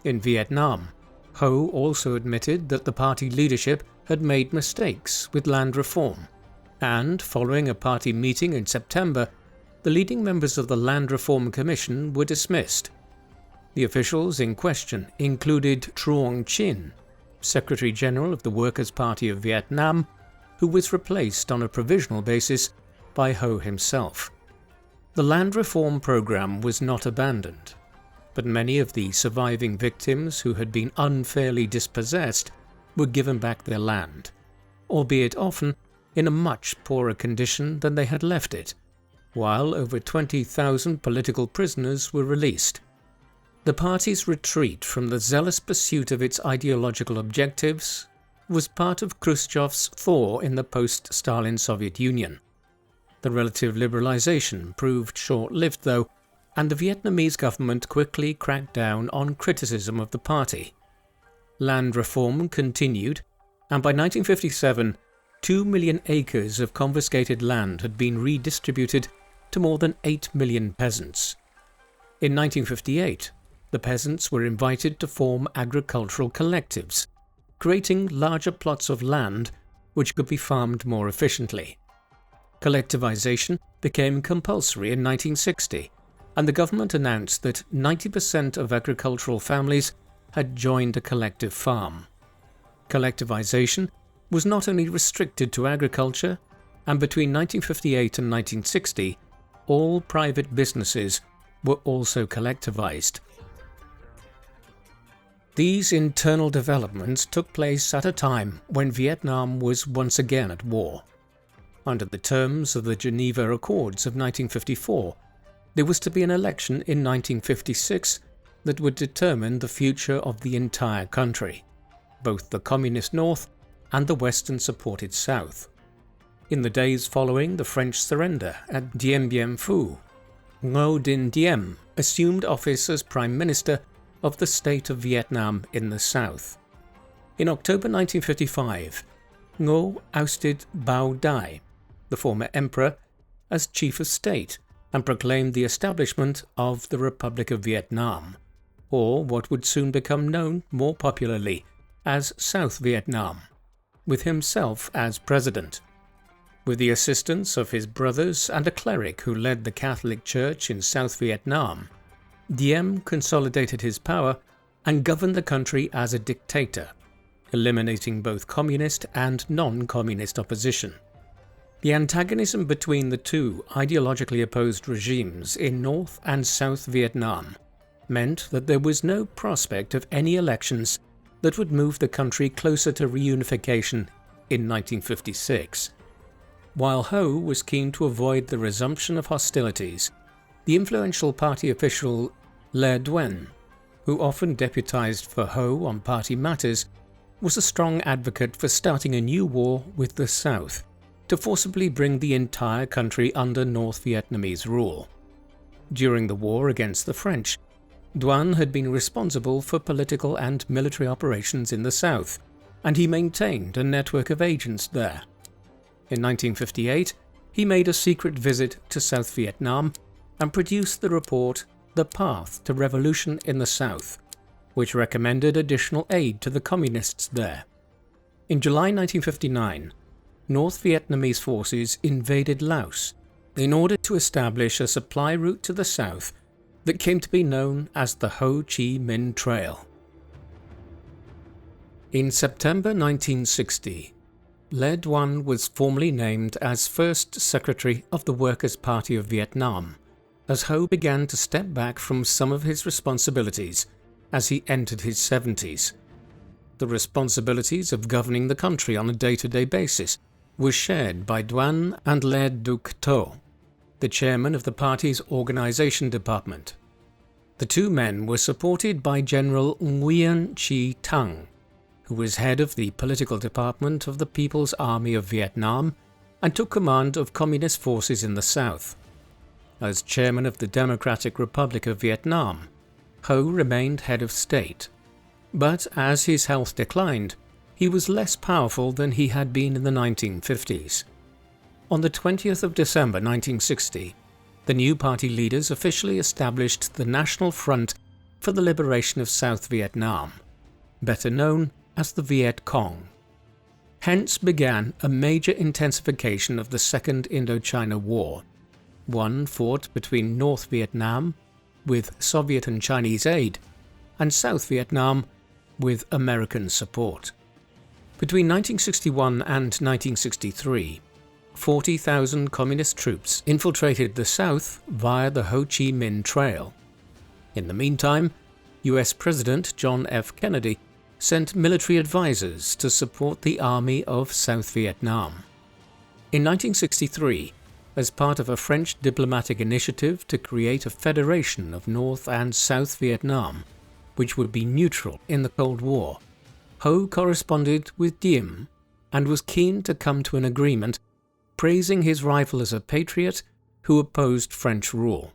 In Vietnam, Ho also admitted that the party leadership had made mistakes with land reform, and following a party meeting in September, the leading members of the Land Reform Commission were dismissed. The officials in question included Truong Chin, Secretary General of the Workers' Party of Vietnam, who was replaced on a provisional basis by Ho himself. The land reform program was not abandoned, but many of the surviving victims who had been unfairly dispossessed were given back their land, albeit often in a much poorer condition than they had left it, while over 20,000 political prisoners were released. The party's retreat from the zealous pursuit of its ideological objectives was part of Khrushchev's thaw in the post-Stalin Soviet Union. The relative liberalization proved short-lived though, and the Vietnamese government quickly cracked down on criticism of the party. Land reform continued, and by 1957, 2 million acres of confiscated land had been redistributed to more than 8 million peasants. In 1958, the peasants were invited to form agricultural collectives, creating larger plots of land which could be farmed more efficiently. Collectivization became compulsory in 1960, and the government announced that 90% of agricultural families had joined a collective farm. Collectivization was not only restricted to agriculture, and between 1958 and 1960, all private businesses were also collectivized. These internal developments took place at a time when Vietnam was once again at war. Under the terms of the Geneva Accords of 1954, there was to be an election in 1956 that would determine the future of the entire country, both the Communist North and the Western-supported South. In the days following the French surrender at Dien Bien Phu, Ngo Dinh Diem assumed office as Prime Minister of the state of Vietnam in the south. In October 1955, Ngo ousted Bao Dai, the former emperor, as chief of state and proclaimed the establishment of the Republic of Vietnam, or what would soon become known more popularly as South Vietnam, with himself as president. With the assistance of his brothers and a cleric who led the Catholic Church in South Vietnam, Diem consolidated his power and governed the country as a dictator, eliminating both communist and non-communist opposition. The antagonism between the two ideologically opposed regimes in North and South Vietnam meant that there was no prospect of any elections that would move the country closer to reunification in 1956. While Ho was keen to avoid the resumption of hostilities, the influential party official Le Duan, who often deputized for Ho on party matters, was a strong advocate for starting a new war with the South to forcibly bring the entire country under North Vietnamese rule. During the war against the French, Duan had been responsible for political and military operations in the South, and he maintained a network of agents there. In 1958, he made a secret visit to South Vietnam and produced the report The Path to Revolution in the South, which recommended additional aid to the communists there. In July 1959, North Vietnamese forces invaded Laos in order to establish a supply route to the south that came to be known as the Ho Chi Minh Trail. In September 1960, Le Duan was formally named as first Secretary of the Workers' Party of Vietnam, as Ho began to step back from some of his responsibilities as he entered his 70s. The responsibilities of governing the country on a day-to-day basis were shared by Duan and Le Duc Tho, the chairman of the party's organization department. The two men were supported by General Nguyen Chi Thang, who was head of the political department of the People's Army of Vietnam and took command of communist forces in the south. As chairman of the Democratic Republic of Vietnam, Ho remained head of state, but as his health declined, he was less powerful than he had been in the 1950s. On the 20th of December 1960, the new party leaders officially established the National Front for the Liberation of South Vietnam, better known as the Viet Cong. Hence began a major intensification of the Second Indochina War, one fought between North Vietnam, with Soviet and Chinese aid, and South Vietnam, with American support. Between 1961 and 1963, 40,000 communist troops infiltrated the South via the Ho Chi Minh Trail. In the meantime, US President John F. Kennedy sent military advisors to support the Army of South Vietnam. In 1963, as part of a French diplomatic initiative to create a federation of North and South Vietnam, which would be neutral in the Cold War, Ho corresponded with Diem and was keen to come to an agreement, praising his rival as a patriot who opposed French rule.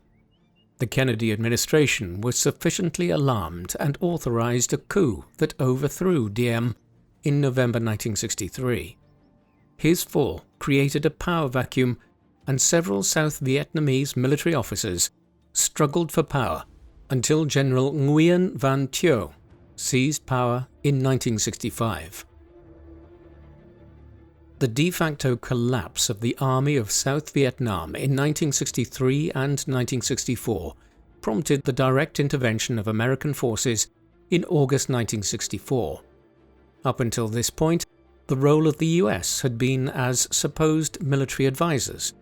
The Kennedy administration was sufficiently alarmed and authorized a coup that overthrew Diem in November 1963. his fall created a power vacuum, and several South Vietnamese military officers struggled for power until General Nguyen Van Thieu seized power in 1965. The de facto collapse of the Army of South Vietnam in 1963 and 1964 prompted the direct intervention of American forces in August 1964. Up until this point, the role of the US had been as supposed military advisors,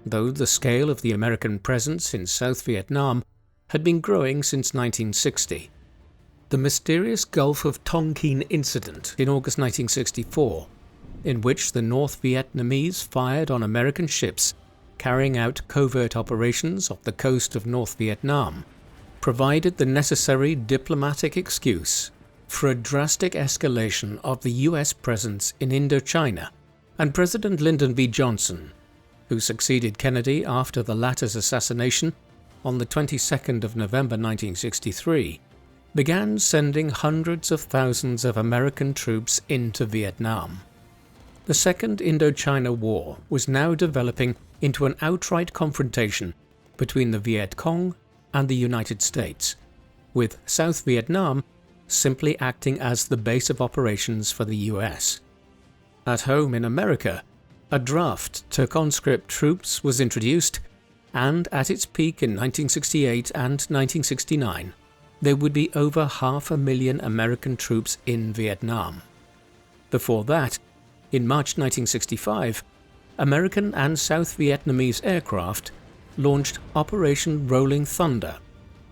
though the scale of the American presence in South Vietnam had been growing since 1960. The mysterious Gulf of Tonkin incident in August 1964, in which the North Vietnamese fired on American ships carrying out covert operations off the coast of North Vietnam, provided the necessary diplomatic excuse for a drastic escalation of the US presence in Indochina, and President Lyndon B. Johnson, who succeeded Kennedy after the latter's assassination on the 22nd of November 1963, began sending hundreds of thousands of American troops into Vietnam. The Second Indochina War was now developing into an outright confrontation between the Viet Cong and the United States, with South Vietnam simply acting as the base of operations for the US. At home in America, a draft to conscript troops was introduced, and at its peak in 1968 and 1969, there would be over 500,000 American troops in Vietnam. Before that, in March 1965, American and South Vietnamese aircraft launched Operation Rolling Thunder,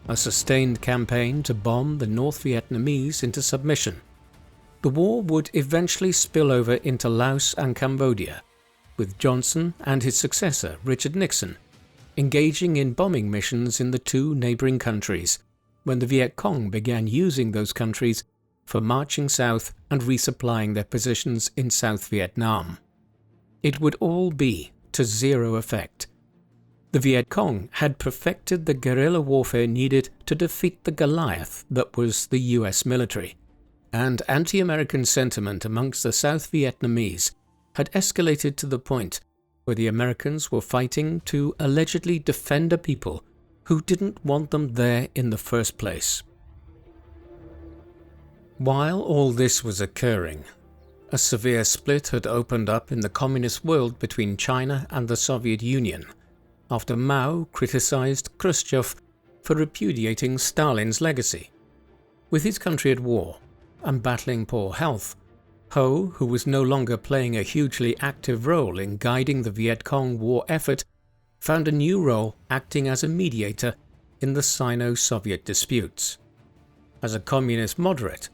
a sustained campaign to bomb the North Vietnamese into submission. The war would eventually spill over into Laos and Cambodia, with Johnson and his successor, Richard Nixon, engaging in bombing missions in the two neighboring countries, when the Viet Cong began using those countries for marching south and resupplying their positions in South Vietnam. It would all be to zero effect. The Viet Cong had perfected the guerrilla warfare needed to defeat the Goliath that was the US military, and anti-American sentiment amongst the South Vietnamese had escalated to the point where the Americans were fighting to allegedly defend a people who didn't want them there in the first place. While all this was occurring, a severe split had opened up in the communist world between China and the Soviet Union, after Mao criticized Khrushchev for repudiating Stalin's legacy. With his country at war and battling poor health, Ho, who was no longer playing a hugely active role in guiding the Viet Cong war effort, found a new role acting as a mediator in the Sino-Soviet disputes. As a communist moderate,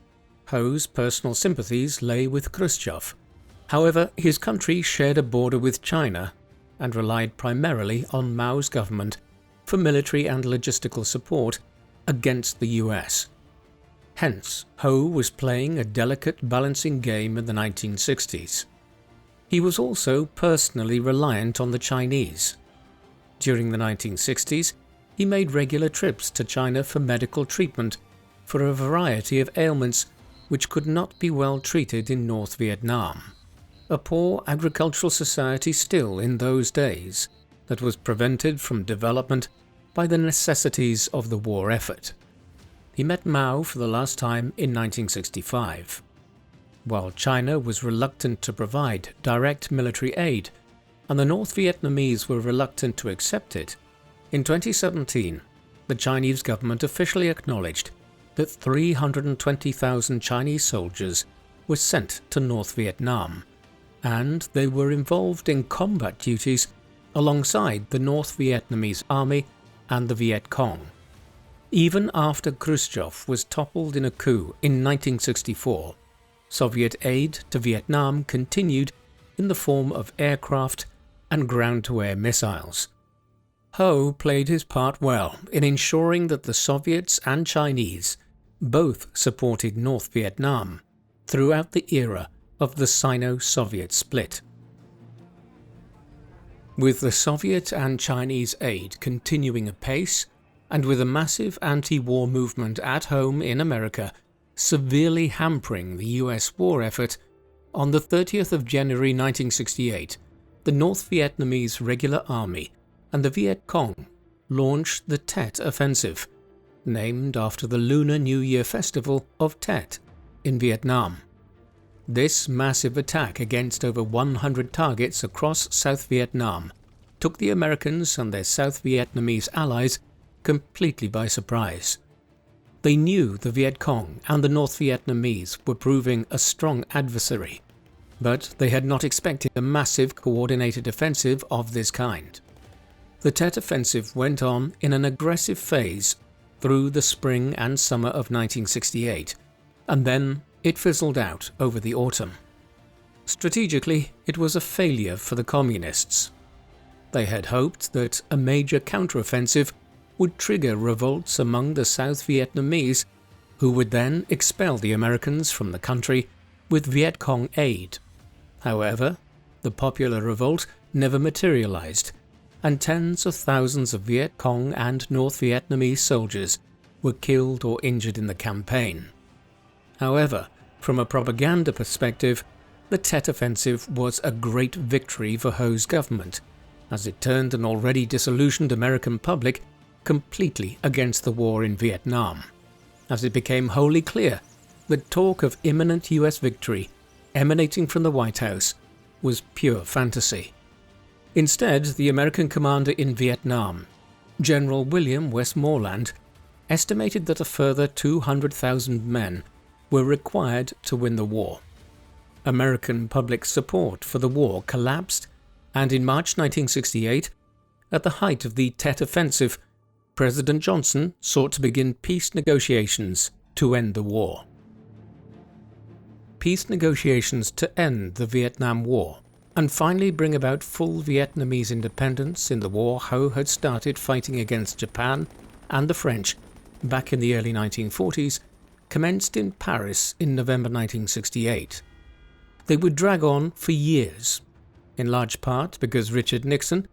Ho's personal sympathies lay with Khrushchev. However, his country shared a border with China and relied primarily on Mao's government for military and logistical support against the US. Hence, Ho was playing a delicate balancing game in the 1960s. He was also personally reliant on the Chinese. During the 1960s, he made regular trips to China for medical treatment for a variety of ailments which could not be well treated in North Vietnam, a poor agricultural society still in those days that was prevented from development by the necessities of the war effort. He met Mao for the last time in 1965. While China was reluctant to provide direct military aid, and the North Vietnamese were reluctant to accept it, in 2017, the Chinese government officially acknowledged that 320,000 Chinese soldiers were sent to North Vietnam, and they were involved in combat duties alongside the North Vietnamese Army and the Viet Cong. Even after Khrushchev was toppled in a coup in 1964, Soviet aid to Vietnam continued in the form of aircraft and ground-to-air missiles. Ho played his part well in ensuring that the Soviets and Chinese both supported North Vietnam throughout the era of the Sino-Soviet split. With the Soviet and Chinese aid continuing apace, and with a massive anti-war movement at home in America severely hampering the US war effort, On the 30th of January 1968, the North Vietnamese Regular Army and the Viet Cong launched the Tet Offensive, named after the Lunar New Year festival of Tet in Vietnam. This massive attack against over 100 targets across South Vietnam took the Americans and their South Vietnamese allies completely by surprise. They knew the Viet Cong and the North Vietnamese were proving a strong adversary, but they had not expected a massive coordinated offensive of this kind. The Tet Offensive went on in an aggressive phase through the spring and summer of 1968, and then it fizzled out over the autumn. Strategically, it was a failure for the Communists. They had hoped that a major counteroffensive would trigger revolts among the South Vietnamese, who would then expel the Americans from the country with Viet Cong aid. However, the popular revolt never materialized, and tens of thousands of Viet Cong and North Vietnamese soldiers were killed or injured in the campaign. However, from a propaganda perspective, the Tet Offensive was a great victory for Ho's government, as it turned an already disillusioned American public completely against the war in Vietnam, as it became wholly clear that talk of imminent US victory emanating from the White House was pure fantasy. Instead, the American commander in Vietnam, General William Westmoreland, estimated that a further 200,000 men were required to win the war. American public support for the war collapsed, and in March 1968, at the height of the Tet Offensive, President Johnson sought to begin peace negotiations to end the war. Peace negotiations to end the Vietnam War and finally bring about full Vietnamese independence in the war Ho had started fighting against Japan and the French back in the early 1940s commenced in Paris in November 1968. They would drag on for years, in large part because Richard Nixon,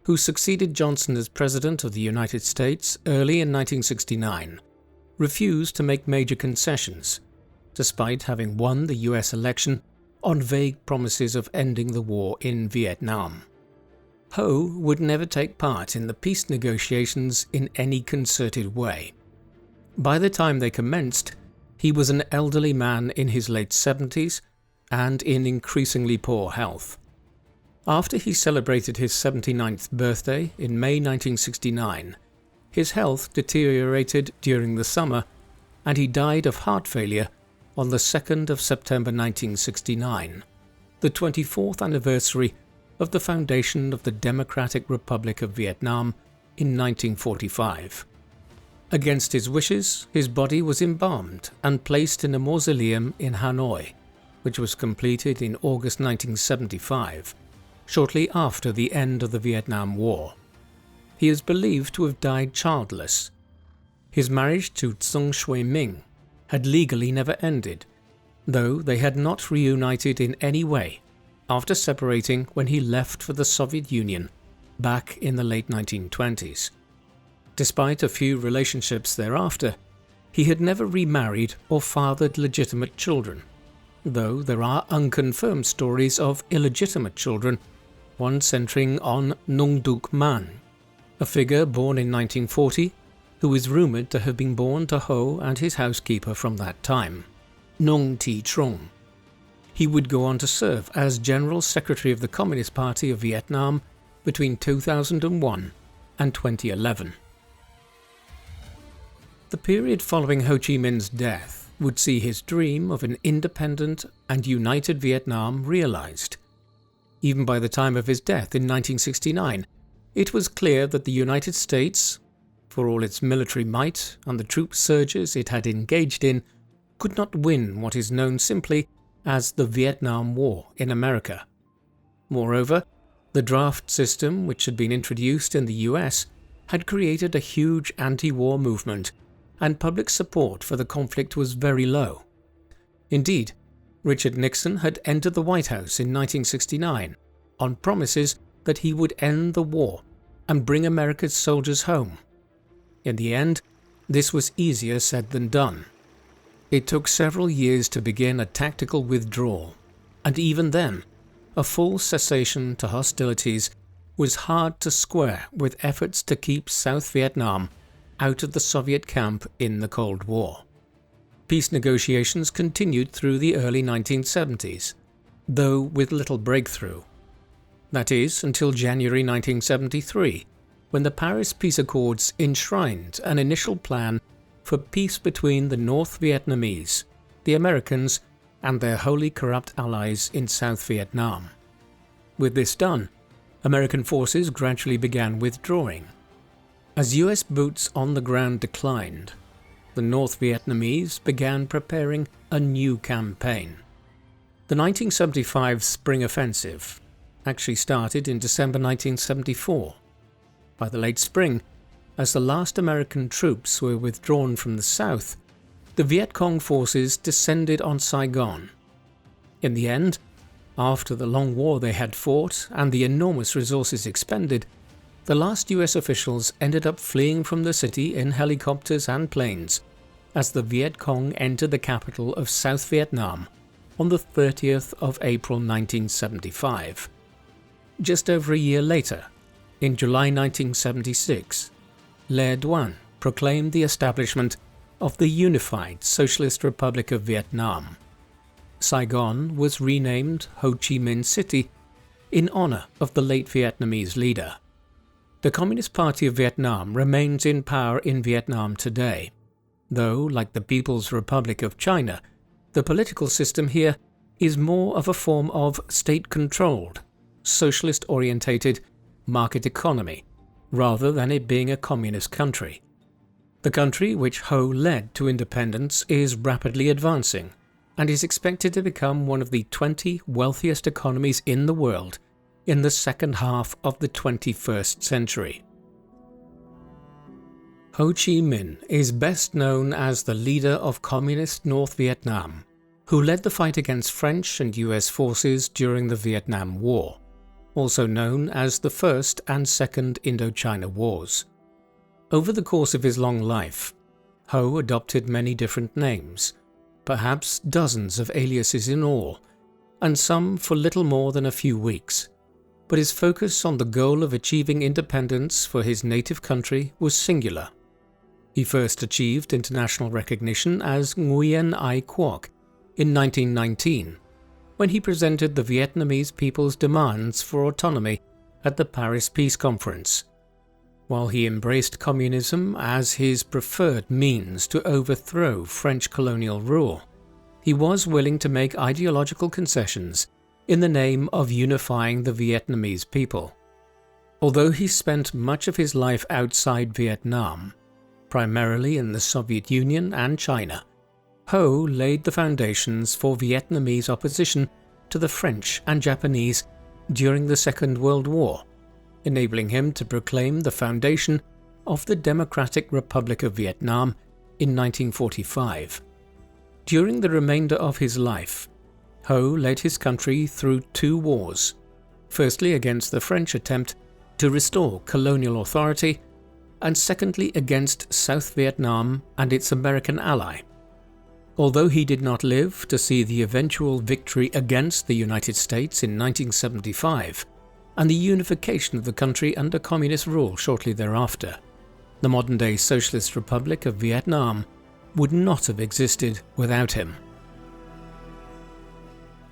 who succeeded Johnson as President of the United States early in 1969, refused to make major concessions, despite having won the US election on vague promises of ending the war in Vietnam. Ho would never take part in the peace negotiations in any concerted way. By the time they commenced, he was an elderly man in his late 70s and in increasingly poor health. After he celebrated his 79th birthday in May 1969, his health deteriorated during the summer, and he died of heart failure on the 2nd of September 1969, the 24th anniversary of the foundation of the Democratic Republic of Vietnam in 1945. Against his wishes, his body was embalmed and placed in a mausoleum in Hanoi, which was completed in August 1975. Shortly after the end of the Vietnam War. He is believed to have died childless. His marriage to Trung Shui Minh had legally never ended, though they had not reunited in any way after separating when he left for the Soviet Union back in the late 1920s. Despite a few relationships thereafter, he had never remarried or fathered legitimate children, though there are unconfirmed stories of illegitimate children, one centering on Nung Duc Man, a figure born in 1940 who is rumoured to have been born to Ho and his housekeeper from that time, Nung Thi Trung. He would go on to serve as General Secretary of the Communist Party of Vietnam between 2001 and 2011. The period following Ho Chi Minh's death would see his dream of an independent and united Vietnam realized. Even by the time of his death in 1969, it was clear that the United States, for all its military might and the troop surges it had engaged in, could not win what is known simply as the Vietnam War in America. Moreover, the draft system which had been introduced in the US had created a huge anti-war movement, and public support for the conflict was very low. Indeed, Richard Nixon had entered the White House in 1969 on promises that he would end the war and bring America's soldiers home. In the end, this was easier said than done. It took several years to begin a tactical withdrawal, and even then, a full cessation to hostilities was hard to square with efforts to keep South Vietnam out of the Soviet camp in the Cold War. Peace negotiations continued through the early 1970s, though with little breakthrough. That is, until January 1973, when the Paris Peace Accords enshrined an initial plan for peace between the North Vietnamese, the Americans, and their wholly corrupt allies in South Vietnam. With this done, American forces gradually began withdrawing. As US boots on the ground declined, the North Vietnamese began preparing a new campaign. The 1975 Spring Offensive actually started in December 1974. By the late spring, as the last American troops were withdrawn from the south, the Viet Cong forces descended on Saigon. In the end, after the long war they had fought and the enormous resources expended, the last US officials ended up fleeing from the city in helicopters and planes as the Viet Cong entered the capital of South Vietnam on the 30th of April 1975. Just over a year later, in July 1976, Le Duan proclaimed the establishment of the Unified Socialist Republic of Vietnam. Saigon was renamed Ho Chi Minh City in honor of the late Vietnamese leader. The Communist Party of Vietnam remains in power in Vietnam today, though, like the People's Republic of China, the political system here is more of a form of state-controlled, socialist-orientated market economy, rather than it being a communist country. The country which Ho led to independence is rapidly advancing and is expected to become one of the 20 wealthiest economies in the world in the second half of the 21st century. Ho Chi Minh is best known as the leader of Communist North Vietnam, who led the fight against French and US forces during the Vietnam War, also known as the First and Second Indochina Wars. Over the course of his long life, Ho adopted many different names, perhaps dozens of aliases in all, and some for little more than a few weeks. But his focus on the goal of achieving independence for his native country was singular. He first achieved international recognition as Nguyen Ai Quoc in 1919, when he presented the Vietnamese people's demands for autonomy at the Paris Peace Conference. While he embraced communism as his preferred means to overthrow French colonial rule, he was willing to make ideological concessions in the name of unifying the Vietnamese people. Although he spent much of his life outside Vietnam, primarily in the Soviet Union and China, Ho laid the foundations for Vietnamese opposition to the French and Japanese during the Second World War, enabling him to proclaim the foundation of the Democratic Republic of Vietnam in 1945. During the remainder of his life, Ho led his country through two wars, firstly against the French attempt to restore colonial authority, and secondly against South Vietnam and its American ally. Although he did not live to see the eventual victory against the United States in 1975 and the unification of the country under communist rule shortly thereafter, the modern-day Socialist Republic of Vietnam would not have existed without him.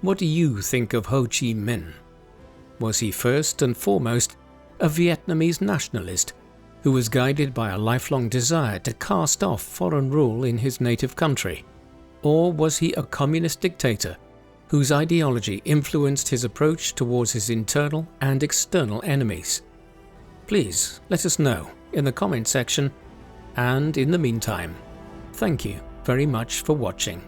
What do you think of Ho Chi Minh? Was he first and foremost a Vietnamese nationalist who was guided by a lifelong desire to cast off foreign rule in his native country? Or was he a communist dictator whose ideology influenced his approach towards his internal and external enemies? Please let us know in the comment section, and in the meantime, thank you very much for watching.